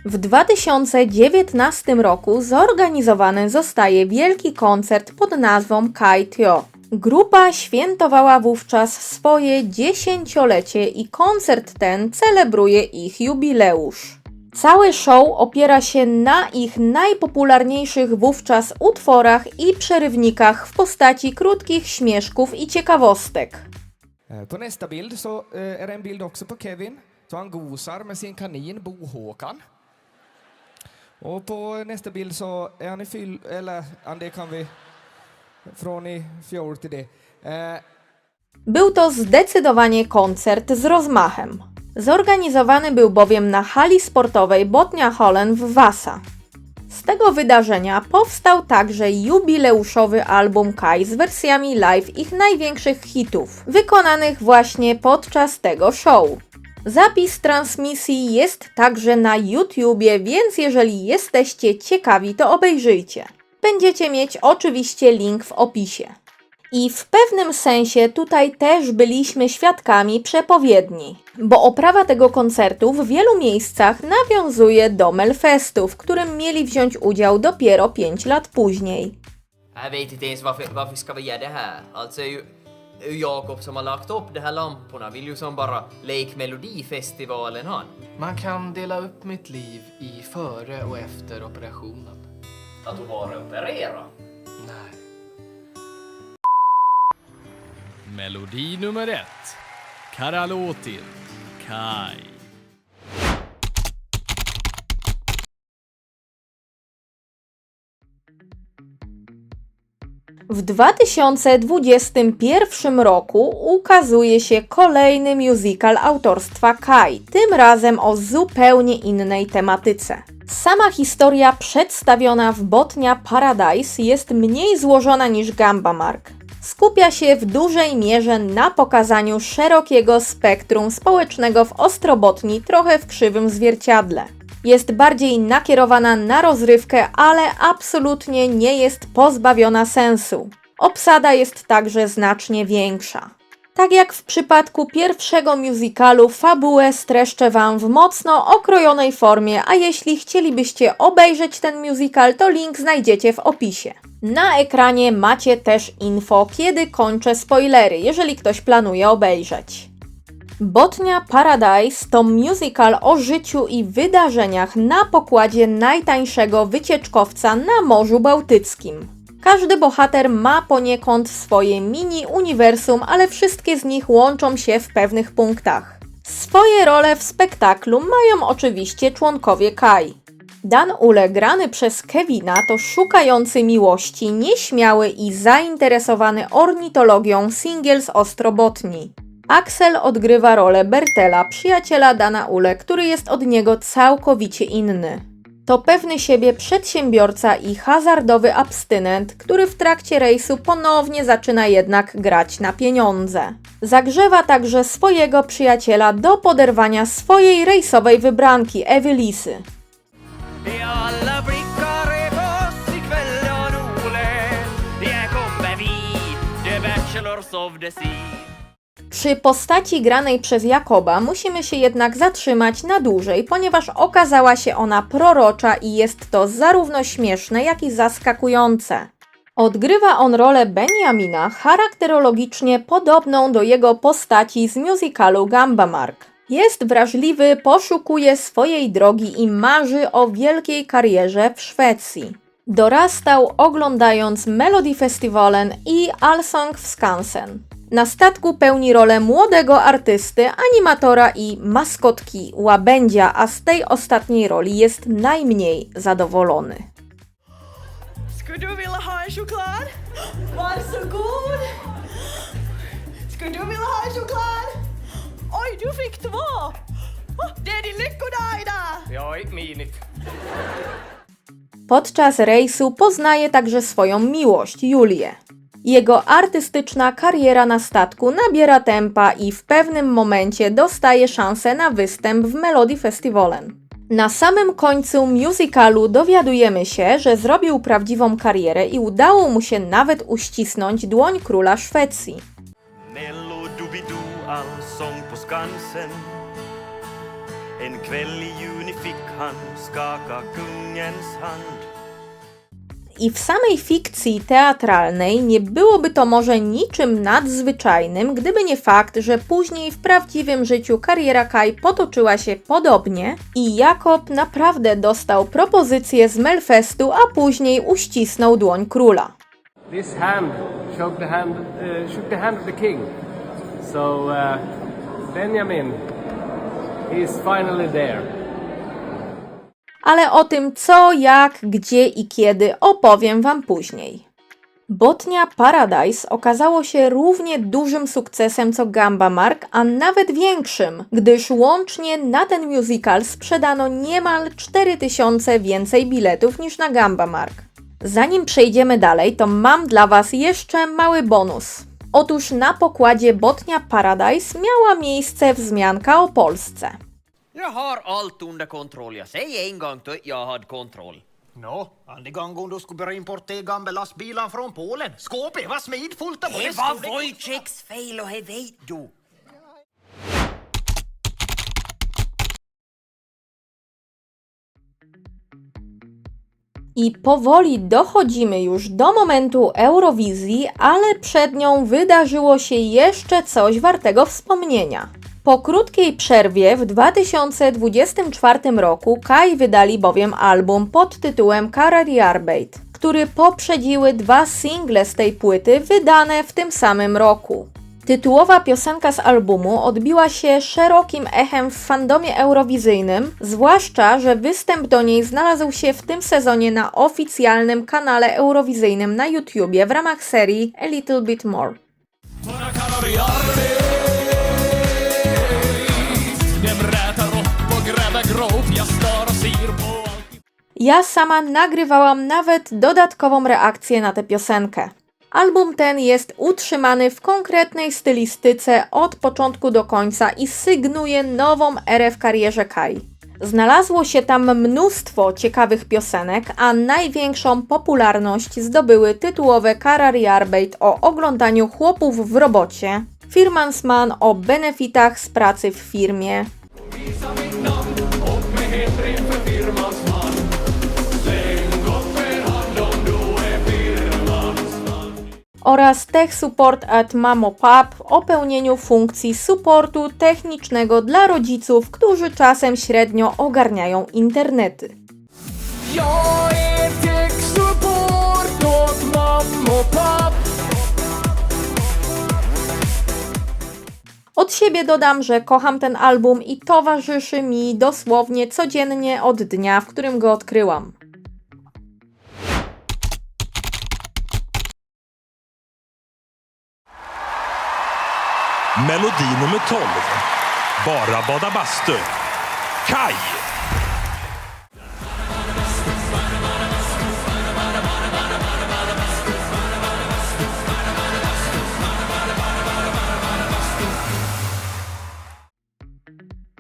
W 2019 roku zorganizowany zostaje wielki koncert pod nazwą Kai Tio. Grupa świętowała wówczas swoje 10-lecie i koncert ten celebruje ich jubileusz. Cały show opiera się na ich najpopularniejszych wówczas utworach i przerywnikach w postaci krótkich śmieszków i ciekawostek. På nästa bild så är det en bild också på Kevin. Så han gosar med sin kanin Bo Håkan. Och på nästa bild så är han i det kan vi från i fjol till det. Był to zdecydowanie koncert z rozmachem. Zorganizowany był bowiem na hali sportowej Botnia-Hollen w Vasa. Z tego wydarzenia powstał także jubileuszowy album Kai z wersjami live ich największych hitów, wykonanych właśnie podczas tego show. Zapis transmisji jest także na YouTubie, więc jeżeli jesteście ciekawi, to obejrzyjcie. Będziecie mieć oczywiście link w opisie. I w pewnym sensie tutaj też byliśmy świadkami przepowiedni, bo oprawa tego koncertu w wielu miejscach nawiązuje do Melfestu, w którym mieli wziąć udział dopiero 5 lat później. Jag vet inte ens varför ska vi göra det här. Alltså Jakob som har lagt upp de här lamporna vill ju som bara lek Melodifestivalen han. Man kan dela upp mitt liv i före och efter operationen. Att du bara operera. Nej. Melodi nummer 1. Karalotin. Kai. W 2021 roku ukazuje się kolejny musical autorstwa Kai, tym razem o zupełnie innej tematyce. Sama historia przedstawiona w Botnia Paradise jest mniej złożona niż Gamba Mark. skupia się w dużej mierze na pokazaniu szerokiego spektrum społecznego w Ostrobotni, trochę w krzywym zwierciadle. Jest bardziej nakierowana na rozrywkę, ale absolutnie nie jest pozbawiona sensu. Obsada jest także znacznie większa. Tak jak w przypadku pierwszego musicalu, fabułę streszczę Wam w mocno okrojonej formie, a jeśli chcielibyście obejrzeć ten musical, to link znajdziecie w opisie. Na ekranie macie też info, kiedy kończę spoilery, jeżeli ktoś planuje obejrzeć. Botnia Paradise to musical o życiu i wydarzeniach na pokładzie najtańszego wycieczkowca na Morzu Bałtyckim. Każdy bohater ma poniekąd swoje mini-uniwersum, ale wszystkie z nich łączą się w pewnych punktach. Swoje role w spektaklu mają oczywiście członkowie Kai. Dan Ule, grany przez Kevina, to szukający miłości, nieśmiały i zainteresowany ornitologią singiel z Ostrobotni. Axel odgrywa rolę Bertela, przyjaciela Dana Ule, który jest od niego całkowicie inny. To pewny siebie przedsiębiorca i hazardowy abstynent, który w trakcie rejsu ponownie zaczyna jednak grać na pieniądze. Zagrzewa także swojego przyjaciela do poderwania swojej rejsowej wybranki, Evelisy. Przy postaci granej przez Jakoba musimy się jednak zatrzymać na dłużej, ponieważ okazała się ona prorocza i jest to zarówno śmieszne, jak i zaskakujące. Odgrywa on rolę Benjamina, charakterologicznie podobną do jego postaci z musicalu Gambamark. Jest wrażliwy, poszukuje swojej drogi i marzy o wielkiej karierze w Szwecji. Dorastał oglądając Melodifestivalen i Allsång w Skansen. Na statku pełni rolę młodego artysty, animatora i maskotki łabędzia, a z tej ostatniej roli jest najmniej zadowolony. Skulle du vilja ha en choklad? Varsågod! Skulle du vilja ha en choklad? Oj, du fick 2! Det är din lyckodag idag! Jag är minit. Podczas rejsu poznaje także swoją miłość, Julię. Jego artystyczna kariera na statku nabiera tempa i w pewnym momencie dostaje szansę na występ w Melodifestivalen. Na samym końcu musicalu dowiadujemy się, że zrobił prawdziwą karierę i udało mu się nawet uścisnąć dłoń króla Szwecji. Melodubidoo, allsång på Skansen. En kväll i juni fick han skaka kungens hand. I w samej fikcji teatralnej nie byłoby to może niczym nadzwyczajnym, gdyby nie fakt, że później w prawdziwym życiu kariera Kai potoczyła się podobnie i Jakob naprawdę dostał propozycję z Melfestu, a później uścisnął dłoń króla. This hand shook the hand of the king. So Benjamin is finally there. Ale o tym co, jak, gdzie i kiedy opowiem Wam później. Botnia Paradise okazało się równie dużym sukcesem co Gambamark, a nawet większym, gdyż łącznie na ten musical sprzedano niemal 4000 więcej biletów niż na Gambamark. Zanim przejdziemy dalej, to mam dla Was jeszcze mały bonus. Otóż na pokładzie Botnia Paradise miała miejsce wzmianka o Polsce. Jag har allt under kontroll. Jag säger en gång att jag hade kontroll. Nå, andra gången du skulle börja importera gamla lastbilar från Polen. Skåpet var smidfullt av Det var Wojciechs fel och det vet du. I powoli dochodzimy już do momentu Eurowizji, ale przed nią wydarzyło się jeszcze coś wartego wspomnienia. Po krótkiej przerwie w 2024 roku Kai wydali bowiem album pod tytułem Karriärarbeit, który poprzedziły 2 single z tej płyty wydane w tym samym roku. Tytułowa piosenka z albumu odbiła się szerokim echem w fandomie eurowizyjnym, zwłaszcza, że występ do niej znalazł się w tym sezonie na oficjalnym kanale eurowizyjnym na YouTubie w ramach serii A Little Bit More. Ja sama nagrywałam nawet dodatkową reakcję na tę piosenkę. Album ten jest utrzymany w konkretnej stylistyce od początku do końca i sygnuje nową erę w karierze Kai. Znalazło się tam mnóstwo ciekawych piosenek, a największą popularność zdobyły tytułowe Karariarbeit o oglądaniu chłopów w robocie, Firmansman o benefitach z pracy w firmie, oraz Tech Support at Mamo Pub o pełnieniu funkcji supportu technicznego dla rodziców, którzy czasem średnio ogarniają internety. Od siebie dodam, że kocham ten album i towarzyszy mi dosłownie codziennie od dnia, w którym go odkryłam. Melodi nummer 12. Bara bada bastu. Kai.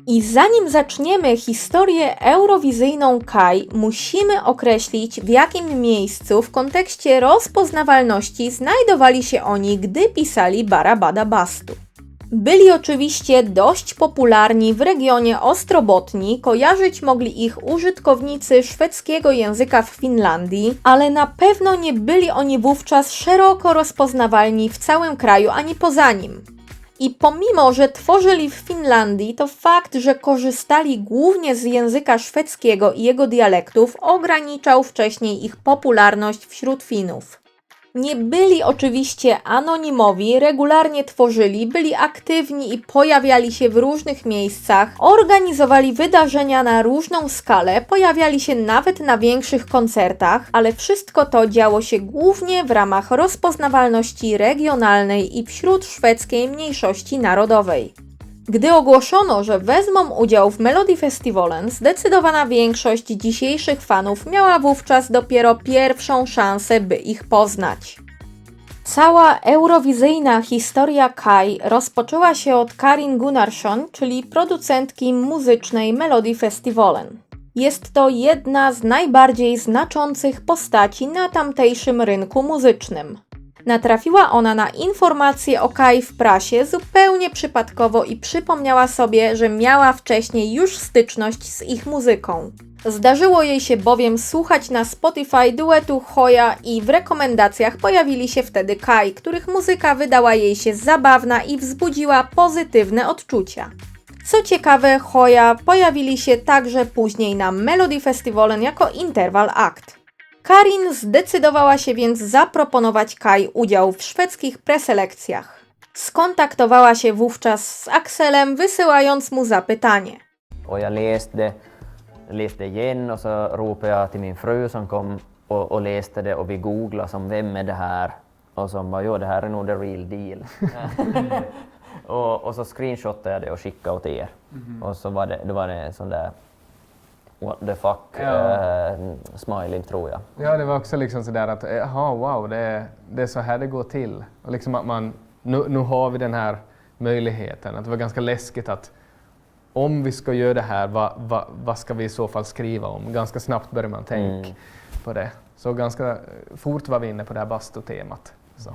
I zanim zaczniemy historię eurowizyjną Kai, musimy określić, w jakim miejscu w kontekście rozpoznawalności znajdowali się oni, gdy pisali Bara Bada Bastu. Byli oczywiście dość popularni w regionie Ostrobotni, kojarzyć mogli ich użytkownicy szwedzkiego języka w Finlandii, ale na pewno nie byli oni wówczas szeroko rozpoznawalni w całym kraju ani poza nim. I pomimo, że tworzyli w Finlandii, to fakt, że korzystali głównie z języka szwedzkiego i jego dialektów, ograniczał wcześniej ich popularność wśród Finów. Nie byli oczywiście anonimowi, regularnie tworzyli, byli aktywni i pojawiali się w różnych miejscach, organizowali wydarzenia na różną skalę, pojawiali się nawet na większych koncertach, ale wszystko to działo się głównie w ramach rozpoznawalności regionalnej i wśród szwedzkiej mniejszości narodowej. Gdy ogłoszono, że wezmą udział w Melodifestivalen, zdecydowana większość dzisiejszych fanów miała wówczas dopiero pierwszą szansę, by ich poznać. Cała eurowizyjna historia Kai rozpoczęła się od Karin Gunnarsson, czyli producentki muzycznej Melodifestivalen. Jest to jedna z najbardziej znaczących postaci na tamtejszym rynku muzycznym. Natrafiła ona na informacje o Kai w prasie zupełnie przypadkowo i przypomniała sobie, że miała wcześniej już styczność z ich muzyką. Zdarzyło jej się bowiem słuchać na Spotify duetu Hoja i w rekomendacjach pojawili się wtedy Kai, których muzyka wydała jej się zabawna i wzbudziła pozytywne odczucia. Co ciekawe, Hoja pojawili się także później na Melodifestivalen jako interval act. Karin zdecydowała się więc zaproponować Kai udział w szwedzkich preselekcjach. Skontaktowała się wówczas z Axelem, wysyłając mu zapytanie. Och jag läste igen och så ropade jag till min fru som kom och läste det och vi googlade som vem är det här och som bara jo det här är nog the real deal. och så screenshotade jag det och skickade åt er. Och så var det en sån där what the fuck smiley tror jag. Ja, det var också liksom sådär att jaha wow, det är så här det går till. Och liksom att man nu har vi den här möjligheten. Att det var ganska läskigt att om vi ska göra det här, vad ska vi i så fall skriva om? Ganska snabbt börjar man tänka på det. Så ganska fort var vi inne på det här bastu-temat. Så.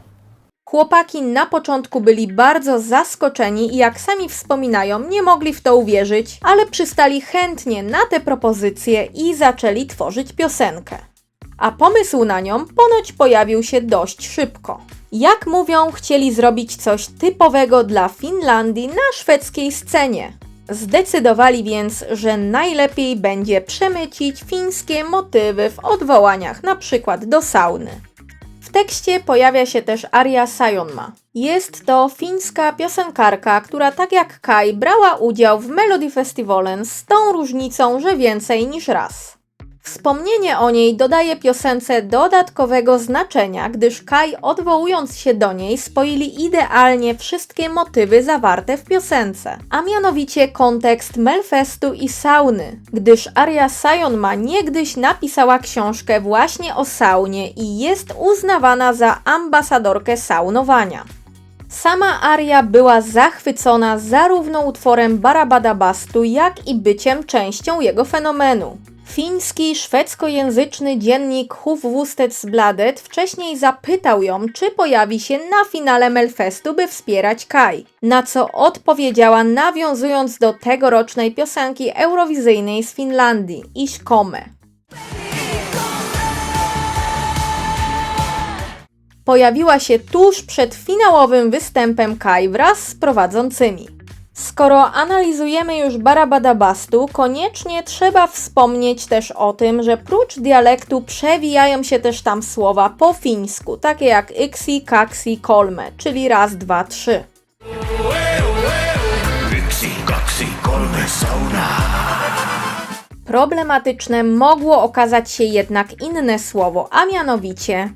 Chłopaki na początku byli bardzo zaskoczeni i jak sami wspominają, nie mogli w to uwierzyć, ale przystali chętnie na te propozycje i zaczęli tworzyć piosenkę. A pomysł na nią ponoć pojawił się dość szybko. Jak mówią, chcieli zrobić coś typowego dla Finlandii na szwedzkiej scenie. Zdecydowali więc, że najlepiej będzie przemycić fińskie motywy w odwołaniach, na przykład do sauny. W tekście pojawia się też aria Sajonma. Jest to fińska piosenkarka, która tak jak Kai brała udział w Melodifestivalen z tą różnicą, że więcej niż raz. Wspomnienie o niej dodaje piosence dodatkowego znaczenia, gdyż Kai, odwołując się do niej, spoili idealnie wszystkie motywy zawarte w piosence, a mianowicie kontekst Melfestu i sauny, gdyż Arya Sayonma niegdyś napisała książkę właśnie o saunie i jest uznawana za ambasadorkę saunowania. Sama Arya była zachwycona zarówno utworem Barabadabastu, jak i byciem częścią jego fenomenu. Fiński, szwedzkojęzyczny dziennik Hufvudstadsbladet wcześniej zapytał ją, czy pojawi się na finale Melfestu, by wspierać Kai, na co odpowiedziała, nawiązując do tegorocznej piosenki eurowizyjnej z Finlandii, Ich komme. Pojawiła się tuż przed finałowym występem Kai wraz z prowadzącymi. Skoro analizujemy już Barabadabastu, koniecznie trzeba wspomnieć też o tym, że prócz dialektu przewijają się też tam słowa po fińsku, takie jak yksi, kaksi, kolme, czyli raz, dwa, trzy. Yksi, kaksi, kolme, sauna. Problematyczne mogło okazać się jednak inne słowo, a mianowicie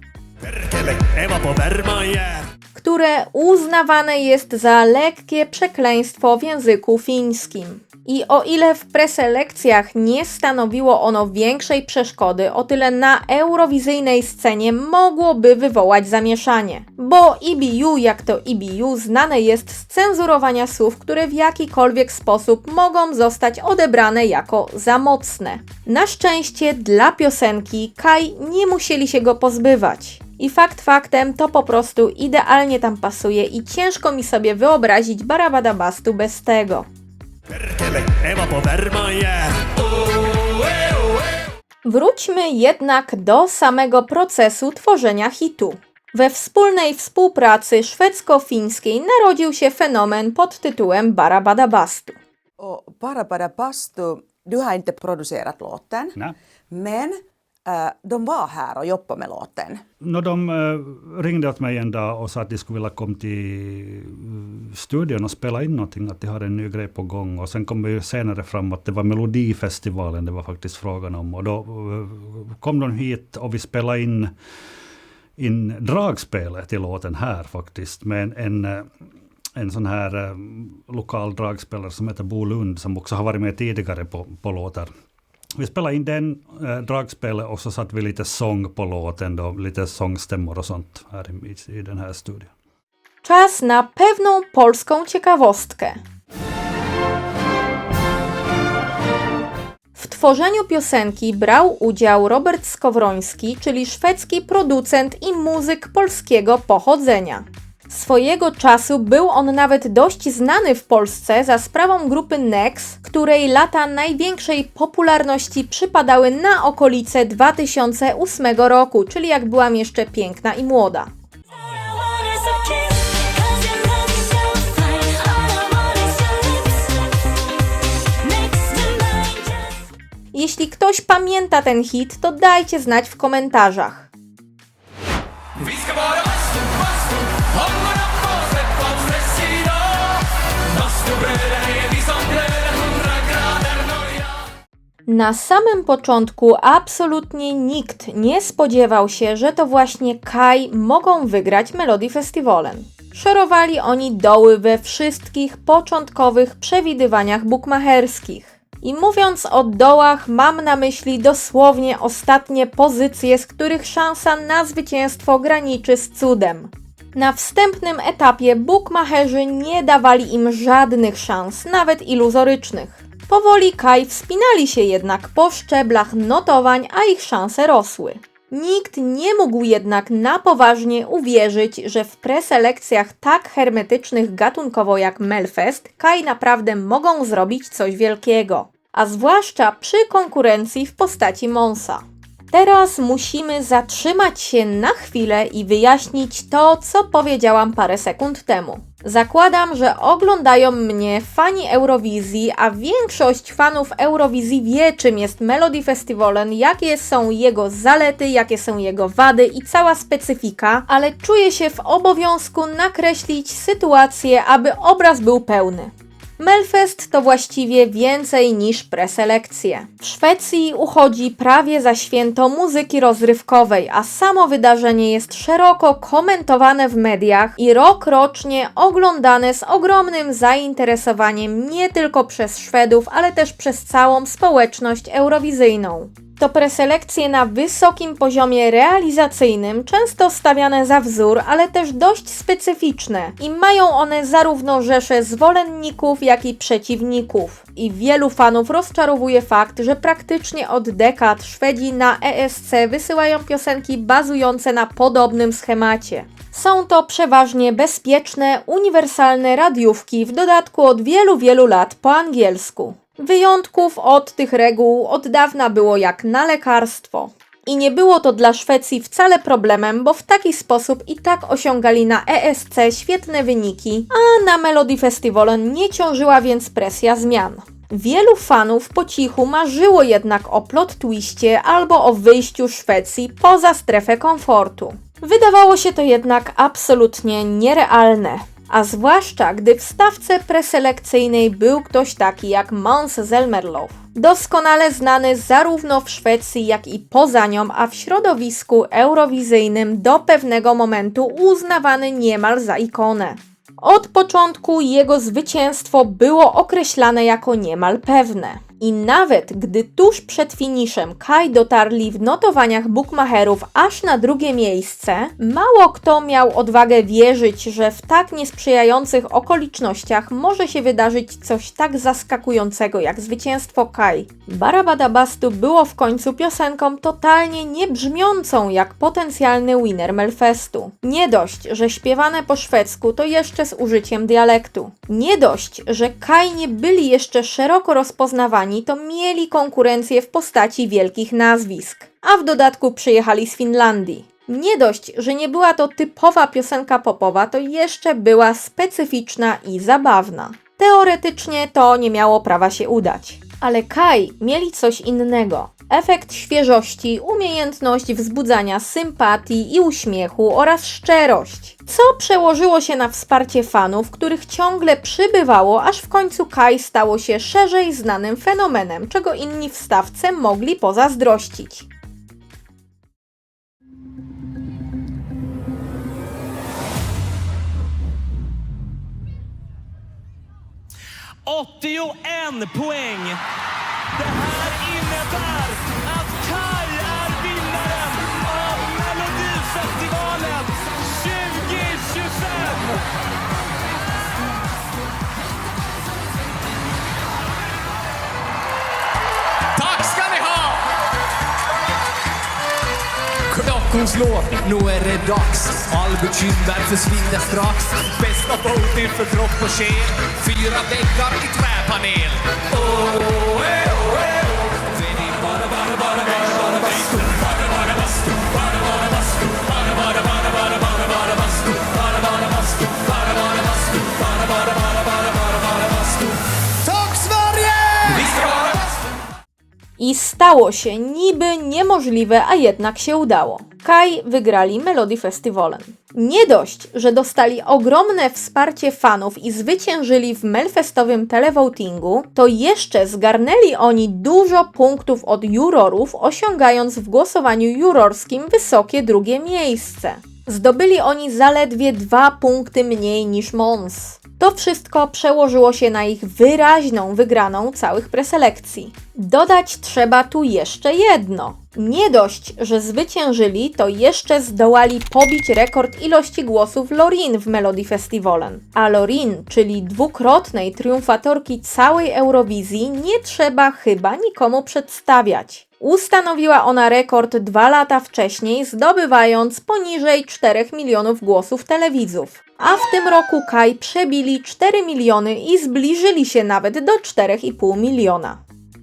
które uznawane jest za lekkie przekleństwo w języku fińskim. I o ile w preselekcjach nie stanowiło ono większej przeszkody, o tyle na eurowizyjnej scenie mogłoby wywołać zamieszanie. Bo EBU, jak to EBU, znane jest z cenzurowania słów, które w jakikolwiek sposób mogą zostać odebrane jako za mocne. Na szczęście dla piosenki Kai nie musieli się go pozbywać. I fakt faktem, to po prostu idealnie tam pasuje i ciężko mi sobie wyobrazić Barabadabastu bez tego. Wróćmy jednak do samego procesu tworzenia hitu. We wspólnej współpracy szwedzko-fińskiej narodził się fenomen pod tytułem Barabadabastu. Barabadabastu, du har inte producerat låten, men de var här och jobbade med låten. De ringde åt mig en dag och sa att de skulle vilja komma till studion och spela in någonting, att de hade en ny grej på gång. Och sen kom vi senare fram att det var Melodifestivalen det var faktiskt frågan om. Och då kom de hit och vi spelade in dragspelet till låten här faktiskt med en sån här lokal dragspelare som heter Bo Lund som också har varit med tidigare på låtar. Vi spelade in den dragspelet och så satt vi lite sång på låten då, lite sångstämmor och sånt här i den här studion. Czas na pewną polską ciekawostkę. W tworzeniu piosenki brał udział Robert Skowroński, czyli szwedzki producent i muzyk polskiego pochodzenia. Swojego czasu był on nawet dość znany w Polsce za sprawą grupy Nex, której lata największej popularności przypadały na okolice 2008 roku, czyli jak byłam jeszcze piękna i młoda. Jeśli ktoś pamięta ten hit, to dajcie znać w komentarzach. Na samym początku absolutnie nikt nie spodziewał się, że to właśnie Kai mogą wygrać Melodifestivalen. Szorowali oni doły we wszystkich początkowych przewidywaniach bukmacherskich. I mówiąc o dołach, mam na myśli dosłownie ostatnie pozycje, z których szansa na zwycięstwo graniczy z cudem. Na wstępnym etapie bukmacherzy nie dawali im żadnych szans, nawet iluzorycznych. Powoli Kai wspinali się jednak po szczeblach notowań, a ich szanse rosły. Nikt nie mógł jednak na poważnie uwierzyć, że w preselekcjach tak hermetycznych gatunkowo jak Melfest Kai naprawdę mogą zrobić coś wielkiego, a zwłaszcza przy konkurencji w postaci Monsa. Teraz musimy zatrzymać się na chwilę i wyjaśnić to, co powiedziałam parę sekund temu. Zakładam, że oglądają mnie fani Eurowizji, a większość fanów Eurowizji wie, czym jest Melodifestivalen, jakie są jego zalety, jakie są jego wady i cała specyfika, ale czuję się w obowiązku nakreślić sytuację, aby obraz był pełny. Melfest to właściwie więcej niż preselekcje. W Szwecji uchodzi prawie za święto muzyki rozrywkowej, a samo wydarzenie jest szeroko komentowane w mediach i rokrocznie oglądane z ogromnym zainteresowaniem nie tylko przez Szwedów, ale też przez całą społeczność eurowizyjną. To preselekcje na wysokim poziomie realizacyjnym, często stawiane za wzór, ale też dość specyficzne i mają one zarówno rzesze zwolenników, jak i przeciwników. I wielu fanów rozczarowuje fakt, że praktycznie od dekad Szwedzi na ESC wysyłają piosenki bazujące na podobnym schemacie. Są to przeważnie bezpieczne, uniwersalne radiówki, w dodatku od wielu lat po angielsku. Wyjątków od tych reguł od dawna było jak na lekarstwo. I nie było to dla Szwecji wcale problemem, bo w taki sposób i tak osiągali na ESC świetne wyniki, a na Melodifestivalen nie ciążyła więc presja zmian. Wielu fanów po cichu marzyło jednak o plot twiście albo o wyjściu Szwecji poza strefę komfortu. Wydawało się to jednak absolutnie nierealne. A zwłaszcza, gdy w stawce preselekcyjnej był ktoś taki jak Måns Zelmerlöw. Doskonale znany zarówno w Szwecji, jak i poza nią, a w środowisku eurowizyjnym do pewnego momentu uznawany niemal za ikonę. Od początku jego zwycięstwo było określane jako niemal pewne. I nawet gdy tuż przed finiszem Kai dotarli w notowaniach bookmacherów aż na drugie miejsce, mało kto miał odwagę wierzyć, że w tak niesprzyjających okolicznościach może się wydarzyć coś tak zaskakującego jak zwycięstwo Kai. Barabadabastu było w końcu piosenką totalnie niebrzmiącą jak potencjalny winner Melfestu. Nie dość, że śpiewane po szwedzku, to jeszcze z użyciem dialektu. Nie dość, że Kai nie byli jeszcze szeroko rozpoznawani, to mieli konkurencję w postaci wielkich nazwisk, a w dodatku przyjechali z Finlandii. Nie dość, że nie była to typowa piosenka popowa, to jeszcze była specyficzna i zabawna. Teoretycznie to nie miało prawa się udać. Ale Kai mieli coś innego. Efekt świeżości, umiejętność wzbudzania sympatii i uśmiechu oraz szczerość. Co przełożyło się na wsparcie fanów, których ciągle przybywało, aż w końcu Kai stało się szerzej znanym fenomenem, czego inni w stawce mogli pozazdrościć. Poäng. Det här innebär att Kai är vinnaren av Melodifestivalen 2025. Tack ska ni ha! Klockons slår, nu är det dags. All bekymmer försvinner strax. Bästa voting för kropp och själ. 4 väggar i träpanel. Tack Sverige! I stało się niby niemożliwe, a jednak się udało. Kai wygrali Melodifestivalen. Nie dość, że dostali ogromne wsparcie fanów i zwyciężyli w melfestowym televotingu, to jeszcze zgarnęli oni dużo punktów od jurorów, osiągając w głosowaniu jurorskim wysokie drugie miejsce. Zdobyli oni zaledwie 2 punkty mniej niż Måns. To wszystko przełożyło się na ich wyraźną wygraną całych preselekcji. Dodać trzeba tu jeszcze jedno. Nie dość, że zwyciężyli, to jeszcze zdołali pobić rekord ilości głosów Loreen w Melodifestivalen. A Loreen, czyli dwukrotnej triumfatorki całej Eurowizji, nie trzeba chyba nikomu przedstawiać. Ustanowiła ona rekord 2 lata wcześniej, zdobywając poniżej 4 milionów głosów telewidzów. A w tym roku Kai przebili 4 miliony i zbliżyli się nawet do 4,5 miliona.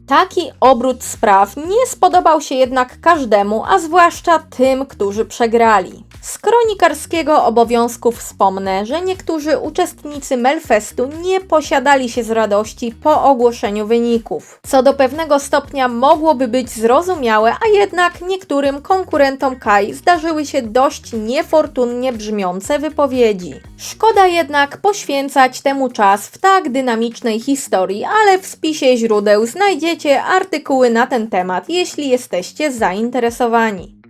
Taki obrót spraw nie spodobał się jednak każdemu, a zwłaszcza tym, którzy przegrali. Z kronikarskiego obowiązku wspomnę, że niektórzy uczestnicy Melfestu nie posiadali się z radości po ogłoszeniu wyników, co do pewnego stopnia mogłoby być zrozumiałe, a jednak niektórym konkurentom Kai zdarzyły się dość niefortunnie brzmiące wypowiedzi. Szkoda jednak poświęcać temu czas w tak dynamicznej historii, ale w spisie źródeł znajdziecie artykuły na ten temat, jeśli jesteście zainteresowani.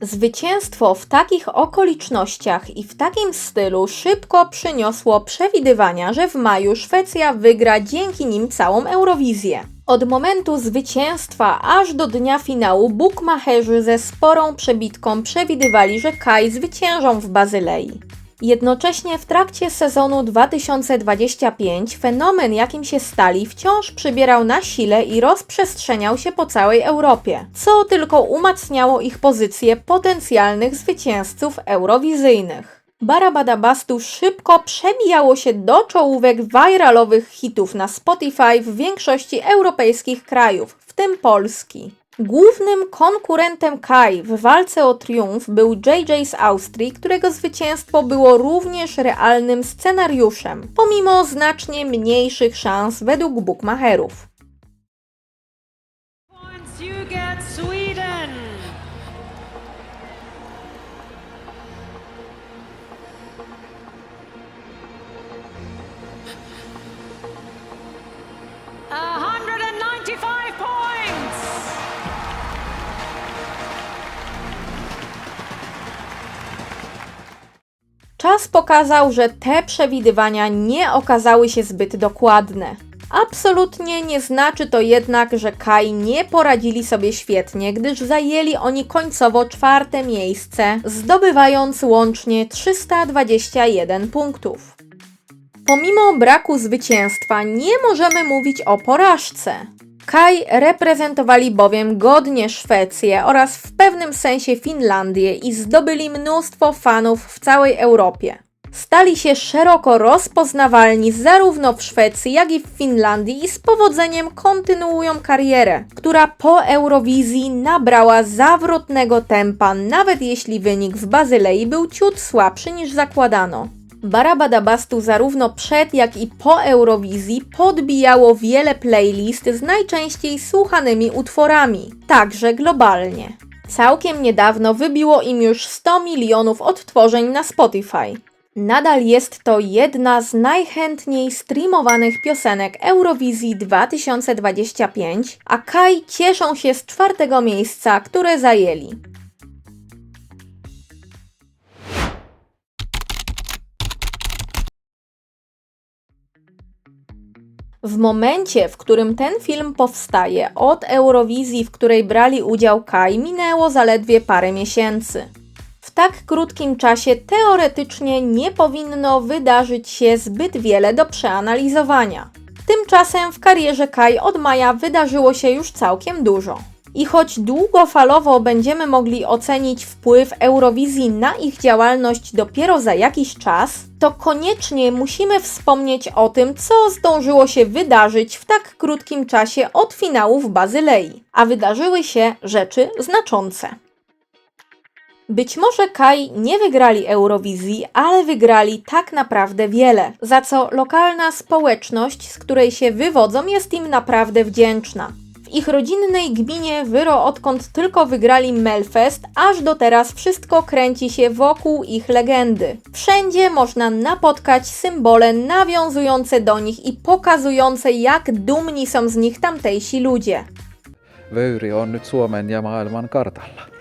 Zwycięstwo w takich okolicznościach i w takim stylu szybko przyniosło przewidywania, że w maju Szwecja wygra dzięki nim całą Eurowizję. Od momentu zwycięstwa aż do dnia finału bukmacherzy ze sporą przebitką przewidywali, że Kai zwyciężą w Bazylei. Jednocześnie w trakcie sezonu 2025 fenomen, jakim się stali, wciąż przybierał na sile i rozprzestrzeniał się po całej Europie, co tylko umacniało ich pozycję potencjalnych zwycięzców eurowizyjnych. Barabadabastu szybko przebijało się do czołówek viralowych hitów na Spotify w większości europejskich krajów, w tym Polski. Głównym konkurentem Kai w walce o triumf był JJ z Austrii, którego zwycięstwo było również realnym scenariuszem, pomimo znacznie mniejszych szans według bukmacherów. Czas pokazał, że te przewidywania nie okazały się zbyt dokładne. Absolutnie nie znaczy to jednak, że Kai nie poradzili sobie świetnie, gdyż zajęli oni końcowo 4. miejsce, zdobywając łącznie 321 punktów. Pomimo braku zwycięstwa nie możemy mówić o porażce. Kai reprezentowali bowiem godnie Szwecję oraz w pewnym sensie Finlandię i zdobyli mnóstwo fanów w całej Europie. Stali się szeroko rozpoznawalni zarówno w Szwecji, jak i w Finlandii i z powodzeniem kontynuują karierę, która po Eurowizji nabrała zawrotnego tempa, nawet jeśli wynik w Bazylei był ciut słabszy niż zakładano. Barabadabastu zarówno przed, jak i po Eurowizji podbijało wiele playlist z najczęściej słuchanymi utworami, także globalnie. Całkiem niedawno wybiło im już 100 milionów odtworzeń na Spotify. Nadal jest to jedna z najchętniej streamowanych piosenek Eurowizji 2025, a Kai cieszą się z 4. miejsca, które zajęli. W momencie, w którym ten film powstaje, od Eurowizji, w której brali udział Kai, minęło zaledwie parę miesięcy. W tak krótkim czasie teoretycznie nie powinno wydarzyć się zbyt wiele do przeanalizowania. Tymczasem w karierze Kai od maja wydarzyło się już całkiem dużo. I choć długofalowo będziemy mogli ocenić wpływ Eurowizji na ich działalność dopiero za jakiś czas, to koniecznie musimy wspomnieć o tym, co zdążyło się wydarzyć w tak krótkim czasie od finału w Bazylei. A wydarzyły się rzeczy znaczące. Być może Kai nie wygrali Eurowizji, ale wygrali tak naprawdę wiele, za co lokalna społeczność, z której się wywodzą, jest im naprawdę wdzięczna. W ich rodzinnej gminie Wyro, odkąd tylko wygrali Melfest, aż do teraz wszystko kręci się wokół ich legendy. Wszędzie można napotkać symbole nawiązujące do nich i pokazujące, jak dumni są z nich tamtejsi ludzie. Vöyri on nyt Suomen ja maailman kartalla.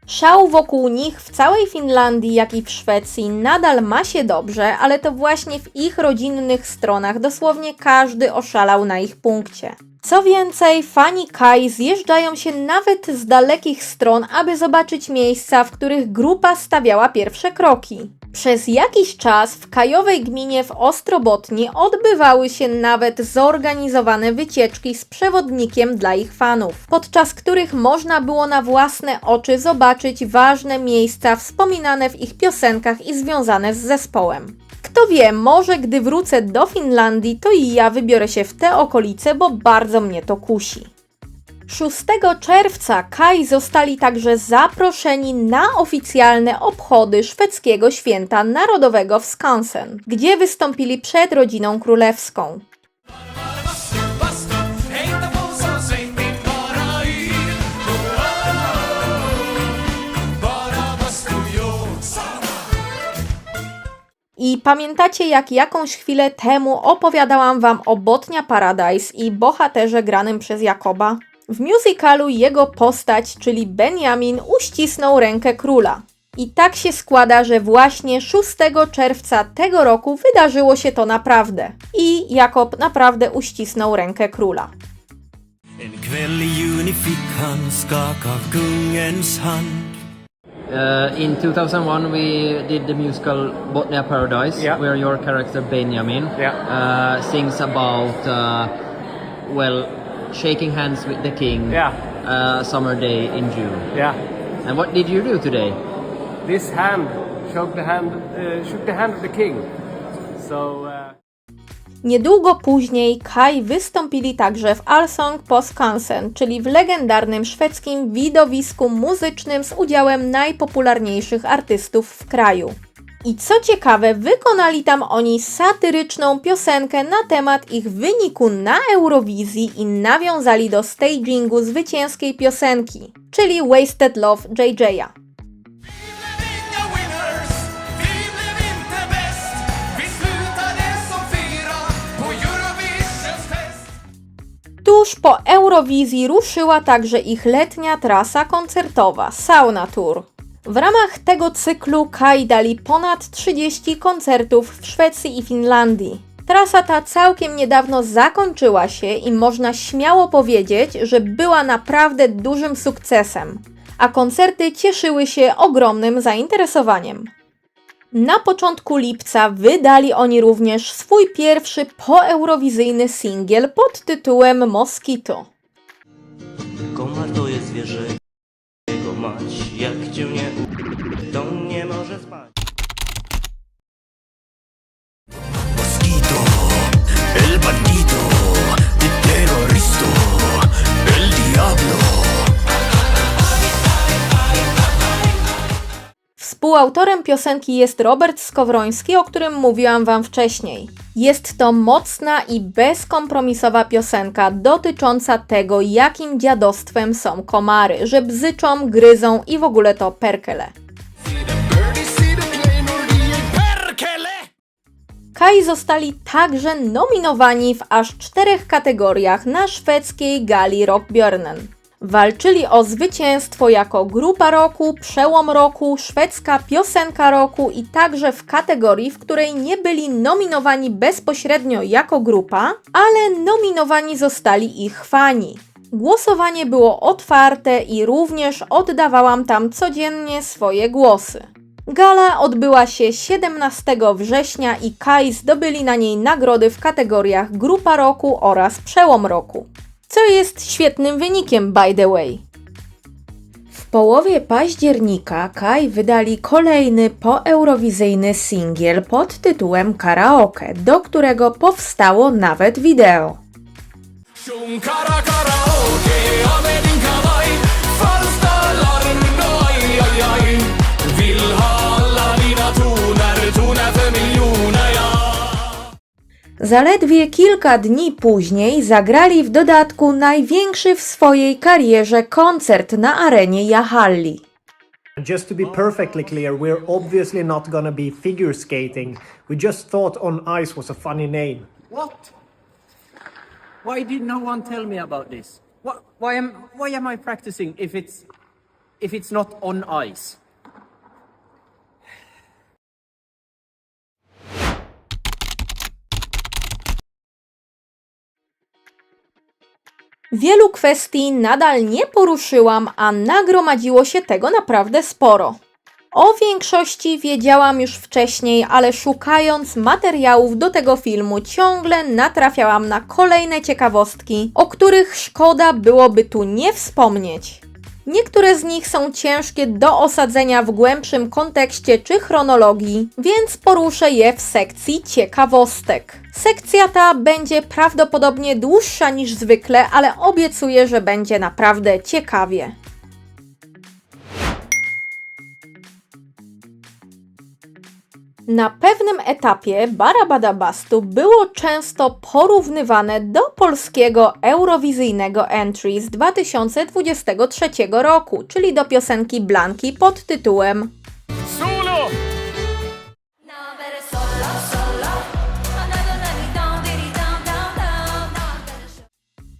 Szał wokół nich w całej Finlandii, jak i w Szwecji nadal ma się dobrze, ale to właśnie w ich rodzinnych stronach dosłownie każdy oszalał na ich punkcie. Co więcej, fani Kai zjeżdżają się nawet z dalekich stron, aby zobaczyć miejsca, w których grupa stawiała pierwsze kroki. Przez jakiś czas w kajowej gminie w Ostrobotni odbywały się nawet zorganizowane wycieczki z przewodnikiem dla ich fanów, podczas których można było na własne oczy zobaczyć ważne miejsca wspominane w ich piosenkach i związane z zespołem. Kto wie, może gdy wrócę do Finlandii, to i ja wybiorę się w te okolice, bo bardzo mnie to kusi. 6 czerwca Kai zostali także zaproszeni na oficjalne obchody szwedzkiego święta narodowego w Skansen, gdzie wystąpili przed rodziną królewską. I pamiętacie, jak jakąś chwilę temu opowiadałam wam o Botnia Paradise i bohaterze granym przez Jakoba? W musicalu jego postać, czyli Benjamin, uścisnął rękę króla. I tak się składa, że właśnie 6 czerwca tego roku wydarzyło się to naprawdę. I Jakob naprawdę uścisnął rękę króla. En kväll i juni fick han skaka kungens hand. In 2001 we did the musical Botnia Paradise, where your character Benjamin sings about, shaking hands with the king, summer day in June. Yeah. And what did you do today? This hand shook the hand of the king. So. Niedługo później Kai wystąpili także w Allsång på Skansen, czyli w legendarnym szwedzkim widowisku muzycznym z udziałem najpopularniejszych artystów w kraju. I co ciekawe, wykonali tam oni satyryczną piosenkę na temat ich wyniku na Eurowizji i nawiązali do stagingu zwycięskiej piosenki, czyli Wasted Love JJ'a. Tuż po Eurowizji ruszyła także ich letnia trasa koncertowa Sauna Tour. W ramach tego cyklu Kai dali ponad 30 koncertów w Szwecji i Finlandii. Trasa ta całkiem niedawno zakończyła się i można śmiało powiedzieć, że była naprawdę dużym sukcesem, a koncerty cieszyły się ogromnym zainteresowaniem. Na początku lipca wydali oni również swój pierwszy poeurowizyjny singiel pod tytułem Mosquito. Komar to jest zwierzę, jego mać, jak cię nie to nie może spać. Mosquito, el bandito, el terroristo, el diablo. Współautorem piosenki jest Robert Skowroński, o którym mówiłam wam wcześniej. Jest to mocna i bezkompromisowa piosenka dotycząca tego, jakim dziadostwem są komary, że bzyczą, gryzą i w ogóle to perkele. Kai zostali także nominowani w aż 4 kategoriach na szwedzkiej gali Rockbjörnen. Walczyli o zwycięstwo jako grupa roku, przełom roku, szwedzka piosenka roku i także w kategorii, w której nie byli nominowani bezpośrednio jako grupa, ale nominowani zostali ich fani. Głosowanie było otwarte i również oddawałam tam codziennie swoje głosy. Gala odbyła się 17 września i Kai zdobyli na niej nagrody w kategoriach grupa roku oraz przełom roku. Co jest świetnym wynikiem, by the way. W połowie października Kai wydali kolejny poeurowizyjny singiel pod tytułem Karaoke, do którego powstało nawet wideo. Zaledwie kilka dni później zagrali w dodatku największy w swojej karierze koncert na arenie Jahalli. Just to be perfectly clear, we're obviously not gonna be figure skating. We just thought On Ice was a funny name. What? Why did no one tell me about this? Why am I practicing if it's not on ice? Wielu kwestii nadal nie poruszyłam, a nagromadziło się tego naprawdę sporo. O większości wiedziałam już wcześniej, ale szukając materiałów do tego filmu ciągle natrafiałam na kolejne ciekawostki, o których szkoda byłoby tu nie wspomnieć. Niektóre z nich są ciężkie do osadzenia w głębszym kontekście czy chronologii, więc poruszę je w sekcji ciekawostek. Sekcja ta będzie prawdopodobnie dłuższa niż zwykle, ale obiecuję, że będzie naprawdę ciekawie. Na pewnym etapie Barabadabastu było często porównywane do polskiego eurowizyjnego entry z 2023 roku, czyli do piosenki Blanki pod tytułem Solo!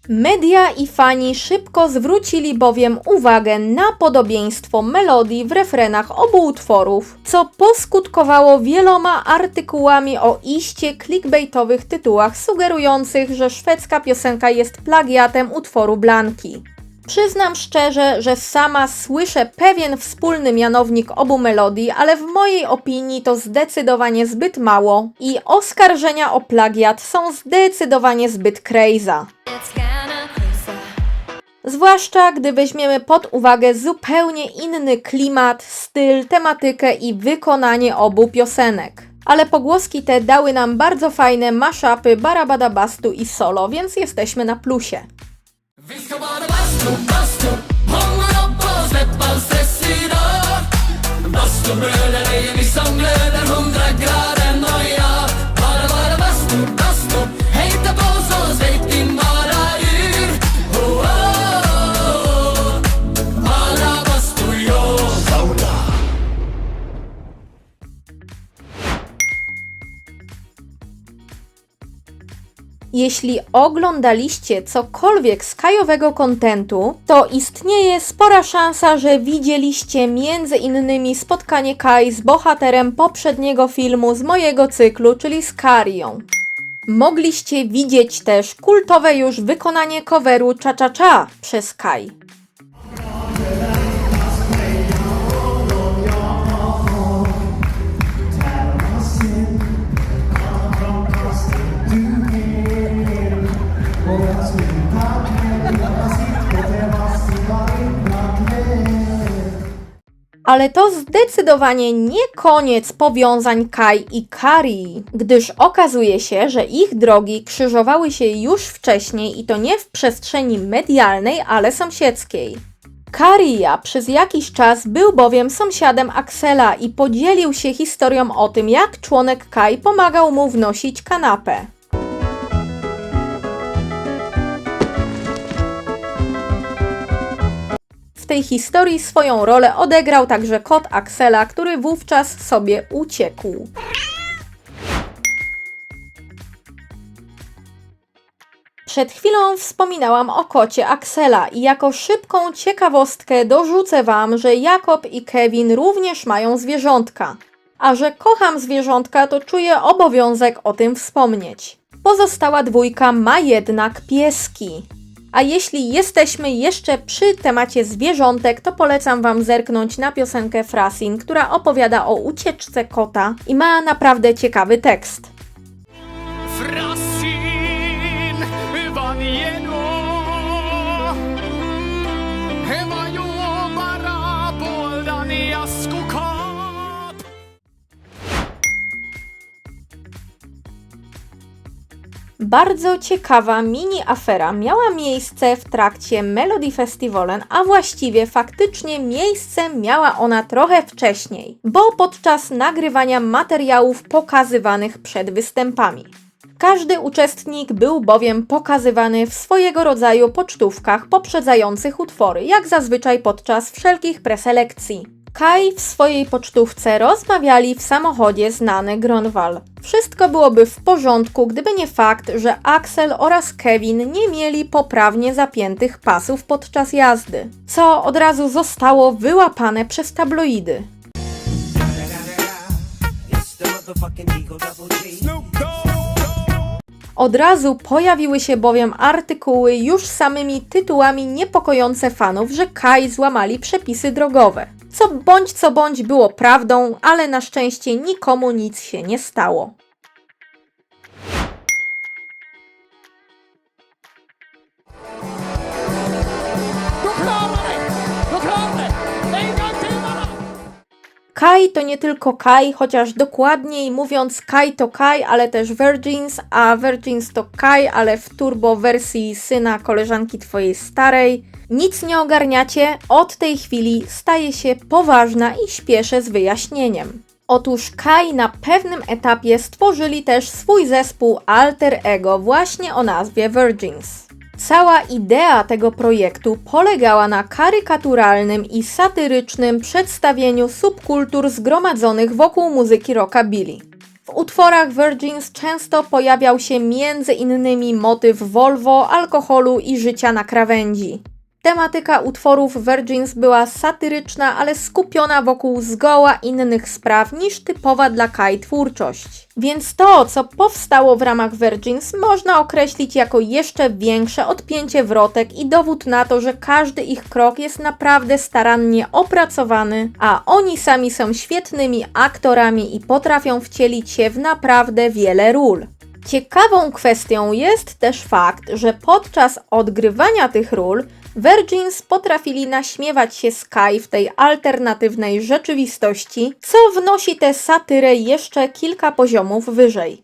Media i fani szybko zwrócili bowiem uwagę na podobieństwo melodii w refrenach obu utworów, co poskutkowało wieloma artykułami o iście clickbaitowych tytułach sugerujących, że szwedzka piosenka jest plagiatem utworu Blanki. Przyznam szczerze, że sama słyszę pewien wspólny mianownik obu melodii, ale w mojej opinii to zdecydowanie zbyt mało i oskarżenia o plagiat są zdecydowanie zbyt crazy. Zwłaszcza gdy weźmiemy pod uwagę zupełnie inny klimat, styl, tematykę i wykonanie obu piosenek. Ale pogłoski te dały nam bardzo fajne mashupy Barabadabastu i Solo, więc jesteśmy na plusie. Vi ska bara bastu, hångla upp och släppa all stress idag. Bastu bröder, det är vi som glöder 100 grader noja. Bara bastu, hejta på så sveip din vara ur. Oh, oh, oh. Bara bastu, jo. Sauna. Jeśli oglądaliście cokolwiek z kajowego kontentu, to istnieje spora szansa, że widzieliście między innymi spotkanie Kai z bohaterem poprzedniego filmu z mojego cyklu, czyli z Karią. Mogliście widzieć też kultowe już wykonanie coveru Cha Cha Cha przez Kai. Ale to zdecydowanie nie koniec powiązań Kai i Karii, gdyż okazuje się, że ich drogi krzyżowały się już wcześniej i to nie w przestrzeni medialnej, ale sąsiedzkiej. Karia przez jakiś czas był bowiem sąsiadem Axela i podzielił się historią o tym, jak członek Kai pomagał mu wnosić kanapę. W tej historii swoją rolę odegrał także kot Axela, który wówczas sobie uciekł. Przed chwilą wspominałam o kocie Axela i jako szybką ciekawostkę dorzucę Wam, że Jakob i Kevin również mają zwierzątka. A że kocham zwierzątka, to czuję obowiązek o tym wspomnieć. Pozostała dwójka ma jednak pieski. A jeśli jesteśmy jeszcze przy temacie zwierzątek, to polecam Wam zerknąć na piosenkę Frasin, która opowiada o ucieczce kota i ma naprawdę ciekawy tekst. Frasin, varje dag. Hemma jag bara boldan i ask och kap. Bardzo ciekawa mini afera miała miejsce w trakcie Melody Festivalen, a właściwie faktycznie miejsce miała ona trochę wcześniej, bo podczas nagrywania materiałów pokazywanych przed występami. Każdy uczestnik był bowiem pokazywany w swojego rodzaju pocztówkach poprzedzających utwory, jak zazwyczaj podczas wszelkich preselekcji. Kai w swojej pocztówce rozmawiali w samochodzie z Nanne Grönvall. Wszystko byłoby w porządku, gdyby nie fakt, że Axel oraz Kevin nie mieli poprawnie zapiętych pasów podczas jazdy, co od razu zostało wyłapane przez tabloidy. Od razu pojawiły się bowiem artykuły już samymi tytułami niepokojące fanów, że Kai złamali przepisy drogowe. Co bądź było prawdą, ale na szczęście nikomu nic się nie stało. Kai to nie tylko Kai, chociaż dokładniej mówiąc Kai to Kai, ale też Virgins, a Virgins to Kai, ale w turbo wersji syna koleżanki twojej starej. Nic nie ogarniacie, od tej chwili staje się poważna i śpieszę z wyjaśnieniem. Otóż Kai na pewnym etapie stworzyli też swój zespół alter ego właśnie o nazwie Virgins. Cała idea tego projektu polegała na karykaturalnym i satyrycznym przedstawieniu subkultur zgromadzonych wokół muzyki rockabilly. W utworach Virgins często pojawiał się m.in. motyw Volvo, alkoholu i życia na krawędzi. Tematyka utworów Virgins była satyryczna, ale skupiona wokół zgoła innych spraw niż typowa dla Kai twórczość. Więc to, co powstało w ramach Virgins, można określić jako jeszcze większe odpięcie wrotek i dowód na to, że każdy ich krok jest naprawdę starannie opracowany, a oni sami są świetnymi aktorami i potrafią wcielić się w naprawdę wiele ról. Ciekawą kwestią jest też fakt, że podczas odgrywania tych ról Virgins potrafili naśmiewać się z Kai w tej alternatywnej rzeczywistości, co wnosi tę satyrę jeszcze kilka poziomów wyżej.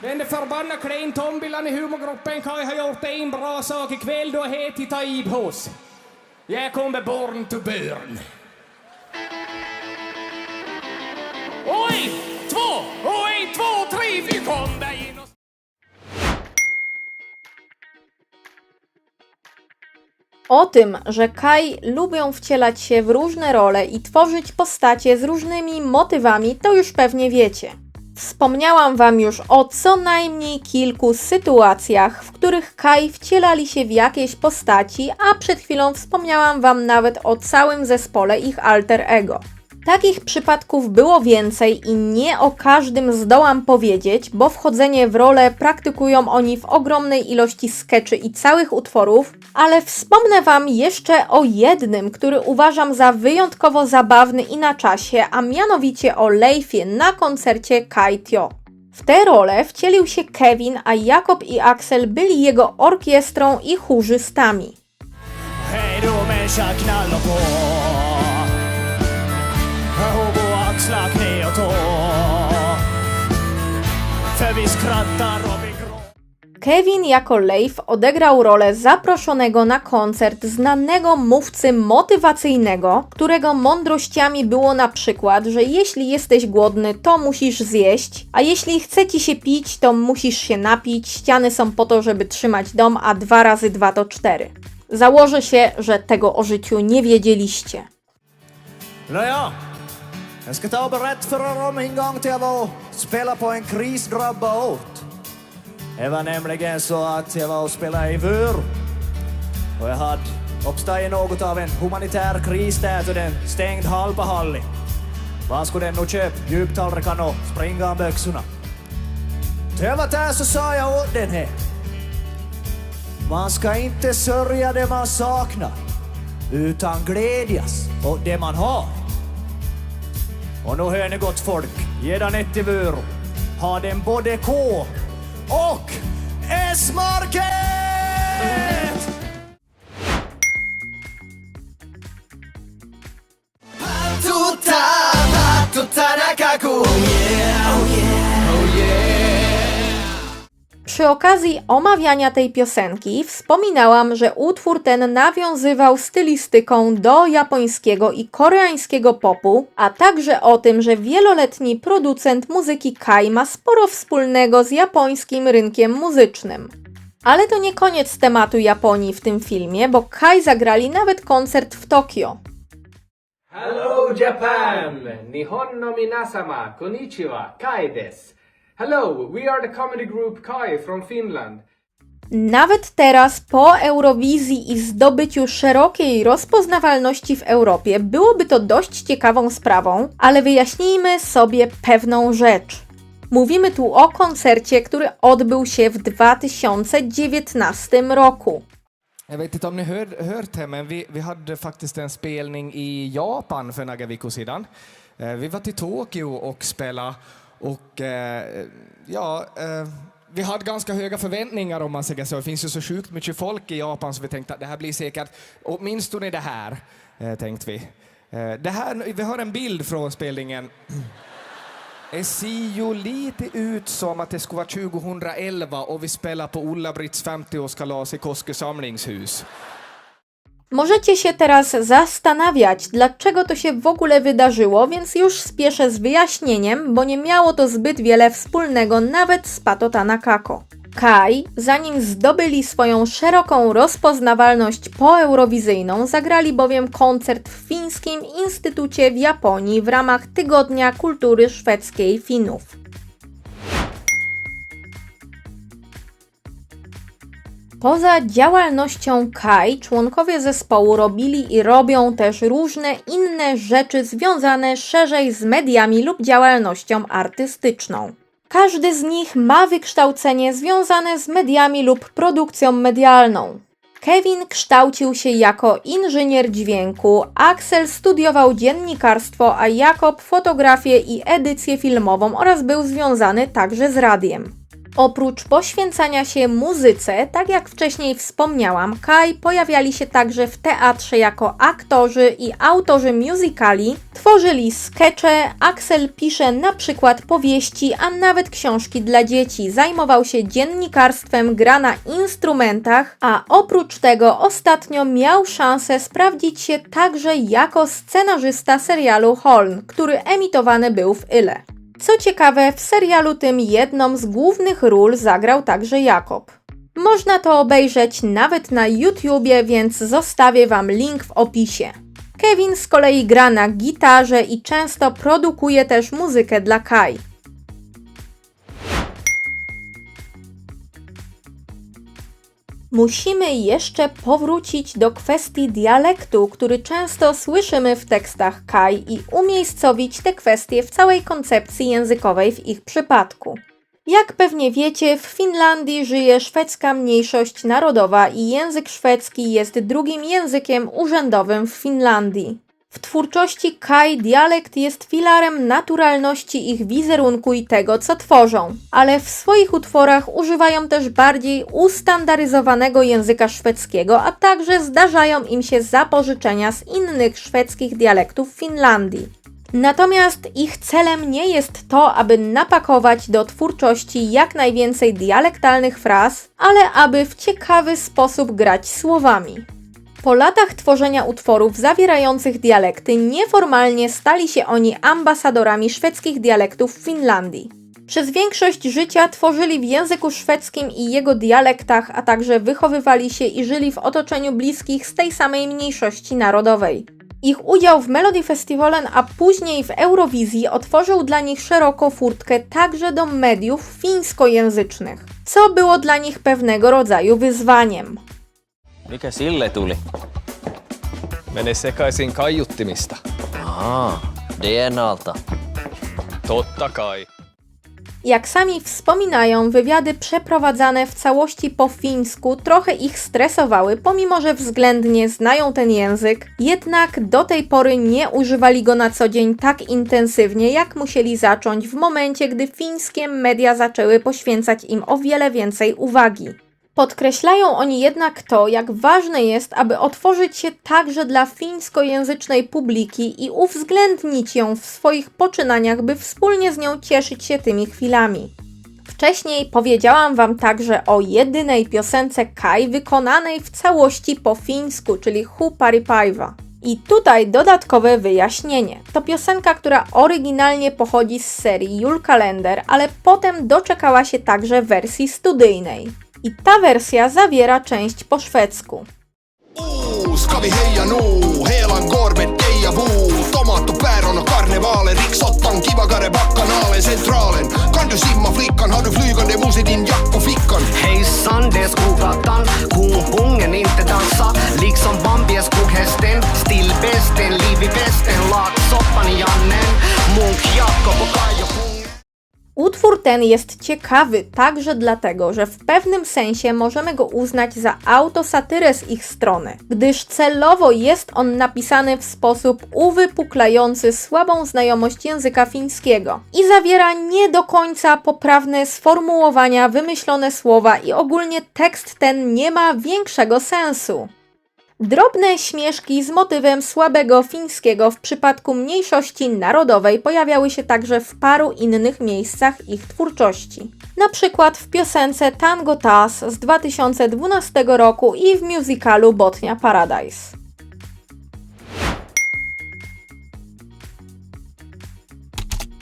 Den förbannade Klein Tombilan i humorgruppen Kai har gjort en bra sak ikväll, då heter ta Ibhus. Jag kommer born to burn. Oj, 2, oj, 2, 3, vi kommer in och... O tym, że Kai lubią wcielać się w różne role i tworzyć postacie z różnymi motywami, to już pewnie wiecie. Wspomniałam wam już o co najmniej kilku sytuacjach, w których Kai wcielali się w jakieś postaci, a przed chwilą wspomniałam wam nawet o całym zespole ich alter ego. Takich przypadków było więcej i nie o każdym zdołam powiedzieć, bo wchodzenie w rolę praktykują oni w ogromnej ilości skeczy i całych utworów, ale wspomnę wam jeszcze o jednym, który uważam za wyjątkowo zabawny i na czasie, a mianowicie o Leifie na koncercie Kai Teo. W tę rolę wcielił się Kevin, a Jakob i Axel byli jego orkiestrą i chórzystami. Hej då människa, knall och på. Hobo axlar, knä och tå. För vi skrattar och vi gråter. Kevin jako Leif odegrał rolę zaproszonego na koncert znanego mówcy motywacyjnego, którego mądrościami było na przykład, że jeśli jesteś głodny, to musisz zjeść, a jeśli chce ci się pić, to musisz się napić, ściany są po to, żeby trzymać dom, a 2 razy 2 to 4. Założę się, że tego o życiu nie wiedzieliście. Nåja, jag ska ta och berätta för er om en gång till jag var spela på en krisdrabbad båt. Det var nämligen så att jag var och spelade i Vör. Och jag hade uppstått något av en humanitär kris där så den stängd halva hallen. Vad skulle den nog köpa? Djuptallrikarna och springa om byxorna. Det var där så sa jag åt den här. Man ska inte sörja det man saknar, utan glädjas åt det man har. Och nu hör ni gott folk, gedan ett i Vör har den både K och S-market! Przy okazji omawiania tej piosenki wspominałam, że utwór ten nawiązywał stylistyką do japońskiego i koreańskiego popu, a także o tym, że wieloletni producent muzyki Kai ma sporo wspólnego z japońskim rynkiem muzycznym. Ale to nie koniec tematu Japonii w tym filmie, bo Kai zagrali nawet koncert w Tokio. Hello Japan! Nihon no minasama, konnichiwa, Kai desu. Hello, we are the comedy group Kai from Finland. Nawet teraz, po Eurowizji i zdobyciu szerokiej rozpoznawalności w Europie, byłoby to dość ciekawą sprawą, ale wyjaśnijmy sobie pewną rzecz. Mówimy tu o koncercie, który odbył się w 2019 roku. Jag vet inte om ni hört det, men vi hade faktiskt en spelning i Japan för några veckor sedan. Vi var till Tokyo och spelade och vi hade ganska höga förväntningar om man säger så. Det finns ju så sjukt mycket folk i Japan så vi tänkte att det här blir säkert åtminstone det här, tänkte vi. Vi har en bild från spelningen. Det ser ju lite ut som att det skulle vara 2011 och vi spelar på Ulla-Britts 50-årskalas i Koske samlingshus. Możecie się teraz zastanawiać, dlaczego to się w ogóle wydarzyło, więc już spieszę z wyjaśnieniem, bo nie miało to zbyt wiele wspólnego nawet z Pato Tanakako. Kai, zanim zdobyli swoją szeroką rozpoznawalność poeurowizyjną, zagrali bowiem koncert w Fińskim Instytucie w Japonii w ramach Tygodnia Kultury Szwedzkiej Finów. Poza działalnością Kai, członkowie zespołu robili i robią też różne inne rzeczy związane szerzej z mediami lub działalnością artystyczną. Każdy z nich ma wykształcenie związane z mediami lub produkcją medialną. Kevin kształcił się jako inżynier dźwięku, Axel studiował dziennikarstwo, a Jakob fotografię i edycję filmową oraz był związany także z radiem. Oprócz poświęcania się muzyce, tak jak wcześniej wspomniałam, Kai pojawiali się także w teatrze jako aktorzy i autorzy musicali, tworzyli skecze, Axel pisze na przykład powieści, a nawet książki dla dzieci, zajmował się dziennikarstwem, gra na instrumentach, a oprócz tego ostatnio miał szansę sprawdzić się także jako scenarzysta serialu Holm, który emitowany był w Yle. Co ciekawe, w serialu tym jedną z głównych ról zagrał także Jakob. Można to obejrzeć nawet na YouTubie, więc zostawię Wam link w opisie. Kevin z kolei gra na gitarze i często produkuje też muzykę dla Kai. Musimy jeszcze powrócić do kwestii dialektu, który często słyszymy w tekstach Kai i umiejscowić te kwestie w całej koncepcji językowej w ich przypadku. Jak pewnie wiecie, w Finlandii żyje szwedzka mniejszość narodowa i język szwedzki jest drugim językiem urzędowym w Finlandii. W twórczości Kai dialekt jest filarem naturalności ich wizerunku i tego, co tworzą, ale w swoich utworach używają też bardziej ustandaryzowanego języka szwedzkiego, a także zdarzają im się zapożyczenia z innych szwedzkich dialektów Finlandii. Natomiast ich celem nie jest to, aby napakować do twórczości jak najwięcej dialektalnych fraz, ale aby w ciekawy sposób grać słowami. Po latach tworzenia utworów zawierających dialekty, nieformalnie stali się oni ambasadorami szwedzkich dialektów w Finlandii. Przez większość życia tworzyli w języku szwedzkim i jego dialektach, a także wychowywali się i żyli w otoczeniu bliskich z tej samej mniejszości narodowej. Ich udział w Melodifestivalen, a później w Eurowizji otworzył dla nich szeroko furtkę także do mediów fińskojęzycznych, co było dla nich pewnego rodzaju wyzwaniem. Mikä sille tuli? Mene sekaisin kaiuttimista. DNAlta. Totta kai. Jak sami wspominają, wywiady przeprowadzane w całości po fińsku trochę ich stresowały, pomimo że względnie znają ten język, jednak do tej pory nie używali go na co dzień tak intensywnie, jak musieli zacząć w momencie, gdy fińskie media zaczęły poświęcać im o wiele więcej uwagi. Podkreślają oni jednak to, jak ważne jest, aby otworzyć się także dla fińskojęzycznej publiki i uwzględnić ją w swoich poczynaniach, by wspólnie z nią cieszyć się tymi chwilami. Wcześniej powiedziałam Wam także o jedynej piosence Kai wykonanej w całości po fińsku, czyli Huparipäivä. I tutaj dodatkowe wyjaśnienie. To piosenka, która oryginalnie pochodzi z serii Julkalender, ale potem doczekała się także wersji studyjnej. I ta wersja zawiera część po szwedzku. Ska vi heia nu, helan korvet teija vuu. Tomaatto, päron, karnevaalen, riksottan, kivakare, bakkanaalen, centraalen. Kan du simma flickan, har du flygande mus i din jackofickan? Hejsan, det är skogatan, pungen inte dansa. Liksom Bambi är skoghästen, stillbesten, liv i västen, laksoppan i Jannen, Munk, Jakob och Kaja. Utwór ten jest ciekawy także dlatego, że w pewnym sensie możemy go uznać za autosatyrę z ich strony, gdyż celowo jest on napisany w sposób uwypuklający słabą znajomość języka fińskiego i zawiera nie do końca poprawne sformułowania, wymyślone słowa i ogólnie tekst ten nie ma większego sensu. Drobne śmieszki z motywem słabego fińskiego w przypadku mniejszości narodowej pojawiały się także w paru innych miejscach ich twórczości. Na przykład w piosence Tango Tas z 2012 roku i w musicalu Botnia Paradise.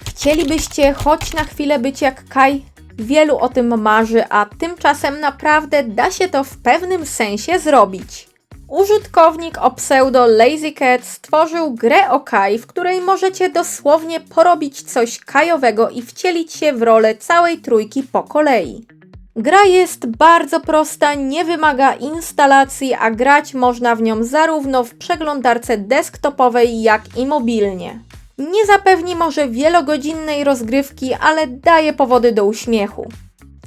Chcielibyście choć na chwilę być jak Kai? Wielu o tym marzy, a tymczasem naprawdę da się to w pewnym sensie zrobić. Użytkownik o pseudo LazyCat stworzył grę o Kai, w której możecie dosłownie porobić coś kajowego i wcielić się w rolę całej trójki po kolei. Gra jest bardzo prosta, nie wymaga instalacji, a grać można w nią zarówno w przeglądarce desktopowej, jak i mobilnie. Nie zapewni może wielogodzinnej rozgrywki, ale daje powody do uśmiechu.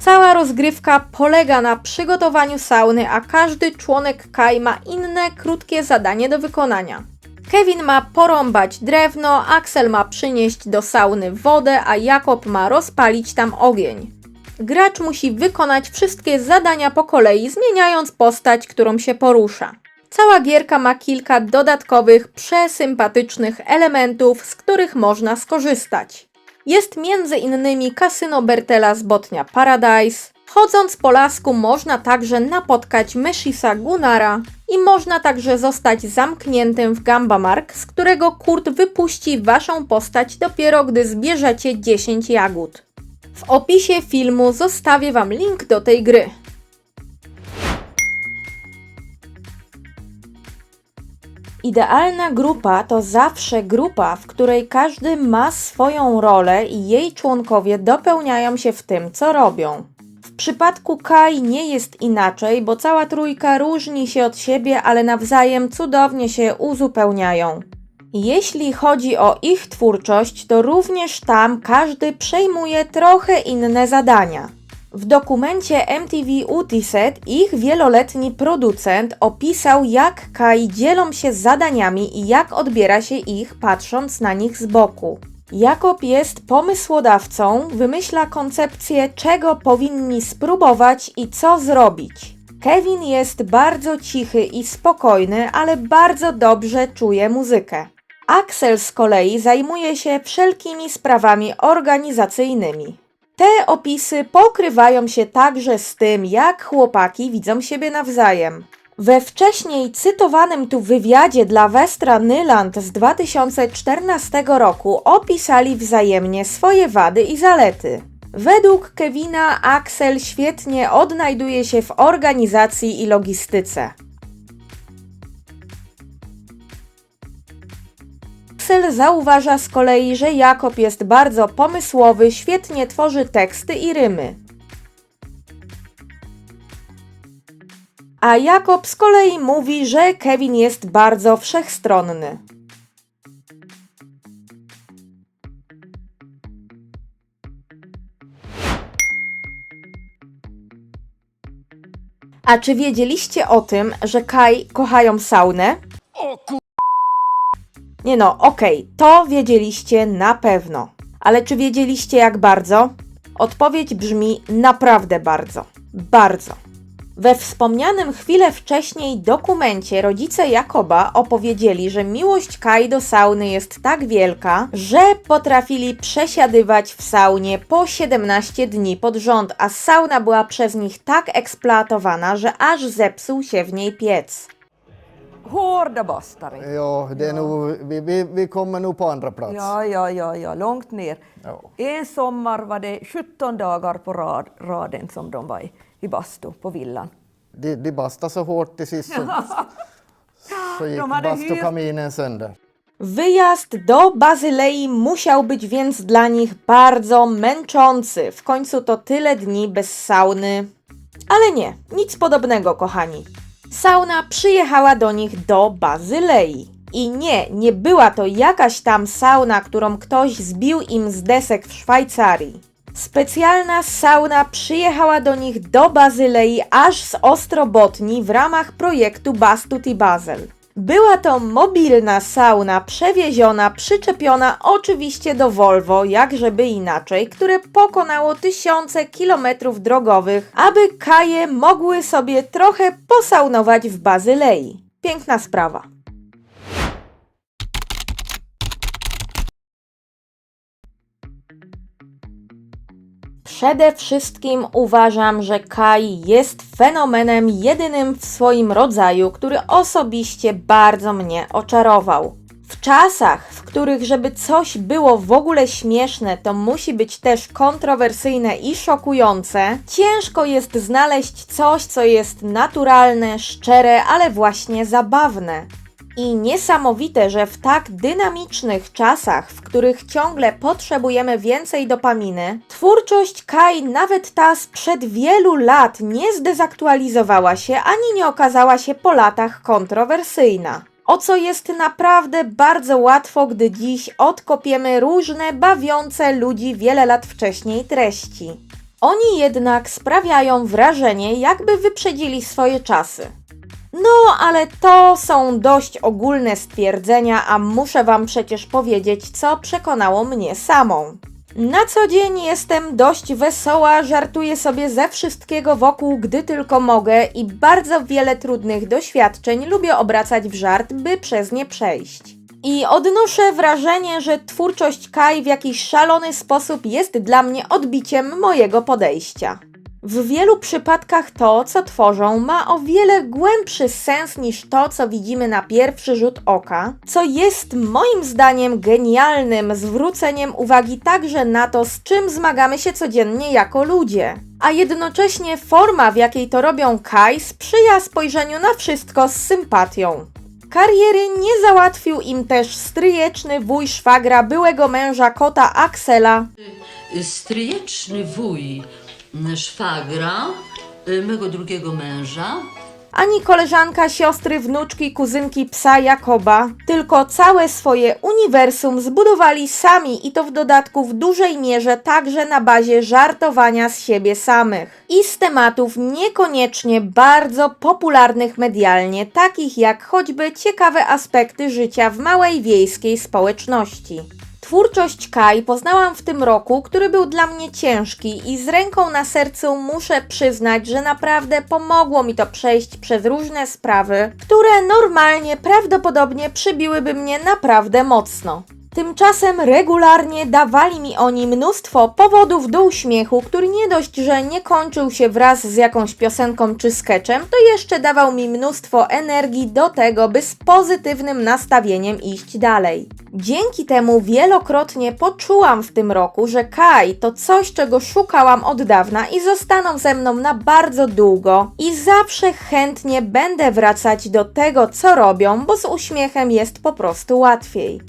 Cała rozgrywka polega na przygotowaniu sauny, a każdy członek Kai ma inne, krótkie zadanie do wykonania. Kevin ma porąbać drewno, Axel ma przynieść do sauny wodę, a Jakob ma rozpalić tam ogień. Gracz musi wykonać wszystkie zadania po kolei, zmieniając postać, którą się porusza. Cała gierka ma kilka dodatkowych, przesympatycznych elementów, z których można skorzystać. Jest m.in. kasyno Bertela z Botnia Paradise. Chodząc po lasku można także napotkać Meshisa Gunnara i można także zostać zamkniętym w Gambamark, z którego Kurt wypuści waszą postać dopiero gdy zbierzecie 10 jagód. W opisie filmu zostawię wam link do tej gry. Idealna grupa to zawsze grupa, w której każdy ma swoją rolę i jej członkowie dopełniają się w tym, co robią. W przypadku Kai nie jest inaczej, bo cała trójka różni się od siebie, ale nawzajem cudownie się uzupełniają. Jeśli chodzi o ich twórczość, to również tam każdy przejmuje trochę inne zadania. W dokumencie MTV Utiset ich wieloletni producent opisał, jak Kai dzielą się zadaniami i jak odbiera się ich, patrząc na nich z boku. Jakob jest pomysłodawcą, wymyśla koncepcję, czego powinni spróbować i co zrobić. Kevin jest bardzo cichy i spokojny, ale bardzo dobrze czuje muzykę. Axel z kolei zajmuje się wszelkimi sprawami organizacyjnymi. Te opisy pokrywają się także z tym, jak chłopaki widzą siebie nawzajem. We wcześniej cytowanym tu wywiadzie dla Westra Nyland z 2014 roku opisali wzajemnie swoje wady i zalety. Według Kevina Axel świetnie odnajduje się w organizacji i logistyce. Axel zauważa z kolei, że Jakob jest bardzo pomysłowy, świetnie tworzy teksty i rymy. A Jakob z kolei mówi, że Kevin jest bardzo wszechstronny. A czy wiedzieliście o tym, że Kai kochają saunę? Nie no, okej, to wiedzieliście na pewno. Ale czy wiedzieliście jak bardzo? Odpowiedź brzmi naprawdę bardzo. Bardzo. We wspomnianym chwilę wcześniej dokumencie rodzice Jakoba opowiedzieli, że miłość Kai do sauny jest tak wielka, że potrafili przesiadywać w saunie po 17 dni pod rząd, a sauna była przez nich tak eksploatowana, że aż zepsuł się w niej piec. Hårda bastare. Ja, det är nog, vi kommer nog på andra plats. Ja, långt ner. Ja. En sommar var det 17 dagar på raden som de var i bastu på villan. De bastade så hårt till sist så gick bastukaminen sönder. Wyjazd do Bazylei musiał być więc dla nich bardzo męczący. W końcu to tyle dni bez sauny. Ale nie, nic podobnego, kochani. Sauna przyjechała do nich do Bazylei. I nie była to jakaś tam sauna, którą ktoś zbił im z desek w Szwajcarii. Specjalna sauna przyjechała do nich do Bazylei aż z Ostrobotni w ramach projektu Bastut i Basel. Była to mobilna sauna przewieziona, przyczepiona oczywiście do Volvo, jakżeby inaczej, które pokonało tysiące kilometrów drogowych, aby kaje mogły sobie trochę posaunować w Bazylei. Piękna sprawa. Przede wszystkim uważam, że Kai jest fenomenem jedynym w swoim rodzaju, który osobiście bardzo mnie oczarował. W czasach, w których żeby coś było w ogóle śmieszne, to musi być też kontrowersyjne i szokujące, ciężko jest znaleźć coś, co jest naturalne, szczere, ale właśnie zabawne. I niesamowite, że w tak dynamicznych czasach, w których ciągle potrzebujemy więcej dopaminy, twórczość Kai, nawet ta sprzed wielu lat, nie zdezaktualizowała się ani nie okazała się po latach kontrowersyjna. O co jest naprawdę bardzo łatwo, gdy dziś odkopiemy różne bawiące ludzi wiele lat wcześniej treści. Oni jednak sprawiają wrażenie, jakby wyprzedzili swoje czasy. No, ale to są dość ogólne stwierdzenia, a muszę wam przecież powiedzieć, co przekonało mnie samą. Na co dzień jestem dość wesoła, żartuję sobie ze wszystkiego wokół, gdy tylko mogę i bardzo wiele trudnych doświadczeń lubię obracać w żart, by przez nie przejść. I odnoszę wrażenie, że twórczość Kai w jakiś szalony sposób jest dla mnie odbiciem mojego podejścia. W wielu przypadkach to, co tworzą, ma o wiele głębszy sens niż to, co widzimy na pierwszy rzut oka, co jest moim zdaniem genialnym zwróceniem uwagi także na to, z czym zmagamy się codziennie jako ludzie. A jednocześnie forma, w jakiej to robią Kai, sprzyja spojrzeniu na wszystko z sympatią. Kariery nie załatwił im też stryjeczny wuj szwagra byłego męża kota Axela. Stryjeczny wuj szwagra, mego drugiego męża. Ani koleżanka, siostry, wnuczki, kuzynki psa Jakoba, tylko całe swoje uniwersum zbudowali sami i to w dodatku w dużej mierze także na bazie żartowania z siebie samych. I z tematów niekoniecznie bardzo popularnych medialnie, takich jak choćby ciekawe aspekty życia w małej wiejskiej społeczności. Twórczość Kai poznałam w tym roku, który był dla mnie ciężki i z ręką na sercu muszę przyznać, że naprawdę pomogło mi to przejść przez różne sprawy, które normalnie prawdopodobnie przybiłyby mnie naprawdę mocno. Tymczasem regularnie dawali mi oni mnóstwo powodów do uśmiechu, który nie dość, że nie kończył się wraz z jakąś piosenką czy sketchem, to jeszcze dawał mi mnóstwo energii do tego, by z pozytywnym nastawieniem iść dalej. Dzięki temu wielokrotnie poczułam w tym roku, że Kai to coś, czego szukałam od dawna i zostaną ze mną na bardzo długo i zawsze chętnie będę wracać do tego, co robią, bo z uśmiechem jest po prostu łatwiej.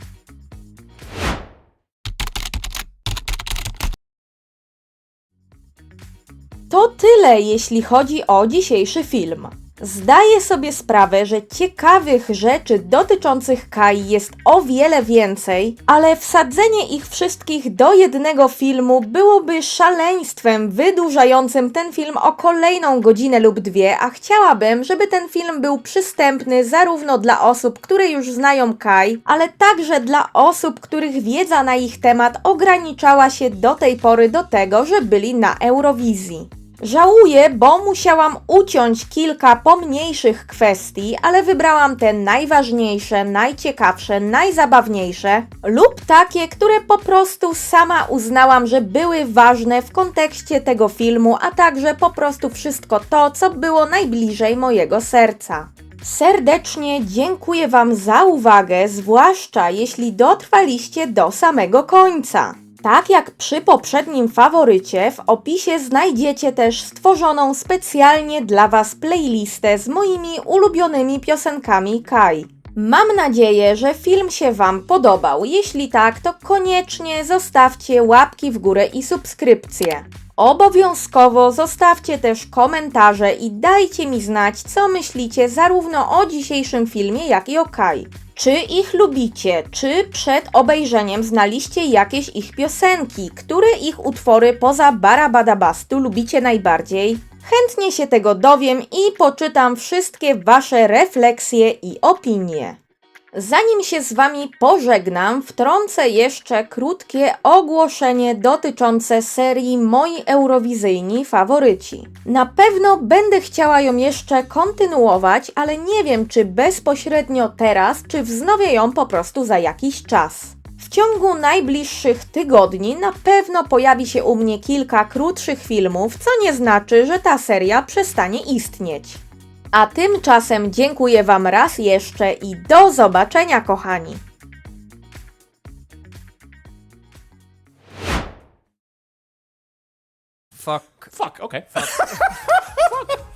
To tyle, jeśli chodzi o dzisiejszy film. Zdaję sobie sprawę, że ciekawych rzeczy dotyczących Kai jest o wiele więcej, ale wsadzenie ich wszystkich do jednego filmu byłoby szaleństwem wydłużającym ten film o kolejną godzinę lub dwie, a chciałabym, żeby ten film był przystępny zarówno dla osób, które już znają Kai, ale także dla osób, których wiedza na ich temat ograniczała się do tej pory do tego, że byli na Eurowizji. Żałuję, bo musiałam uciąć kilka pomniejszych kwestii, ale wybrałam te najważniejsze, najciekawsze, najzabawniejsze lub takie, które po prostu sama uznałam, że były ważne w kontekście tego filmu, a także po prostu wszystko to, co było najbliżej mojego serca. Serdecznie dziękuję Wam za uwagę, zwłaszcza jeśli dotrwaliście do samego końca. Tak jak przy poprzednim faworycie, w opisie znajdziecie też stworzoną specjalnie dla Was playlistę z moimi ulubionymi piosenkami Kai. Mam nadzieję, że film się Wam podobał. Jeśli tak, to koniecznie zostawcie łapki w górę i subskrypcję. Obowiązkowo zostawcie też komentarze i dajcie mi znać, co myślicie zarówno o dzisiejszym filmie, jak i o Kai. Czy ich lubicie? Czy przed obejrzeniem znaliście jakieś ich piosenki? Które ich utwory poza Barabadabastu lubicie najbardziej? Chętnie się tego dowiem i poczytam wszystkie wasze refleksje i opinie. Zanim się z wami pożegnam, wtrącę jeszcze krótkie ogłoszenie dotyczące serii Moi Eurowizyjni Faworyci. Na pewno będę chciała ją jeszcze kontynuować, ale nie wiem, czy bezpośrednio teraz, czy wznowię ją po prostu za jakiś czas. W ciągu najbliższych tygodni na pewno pojawi się u mnie kilka krótszych filmów, co nie znaczy, że ta seria przestanie istnieć. A tymczasem dziękuję wam raz jeszcze i do zobaczenia, kochani! Fuck, okay. Fuck.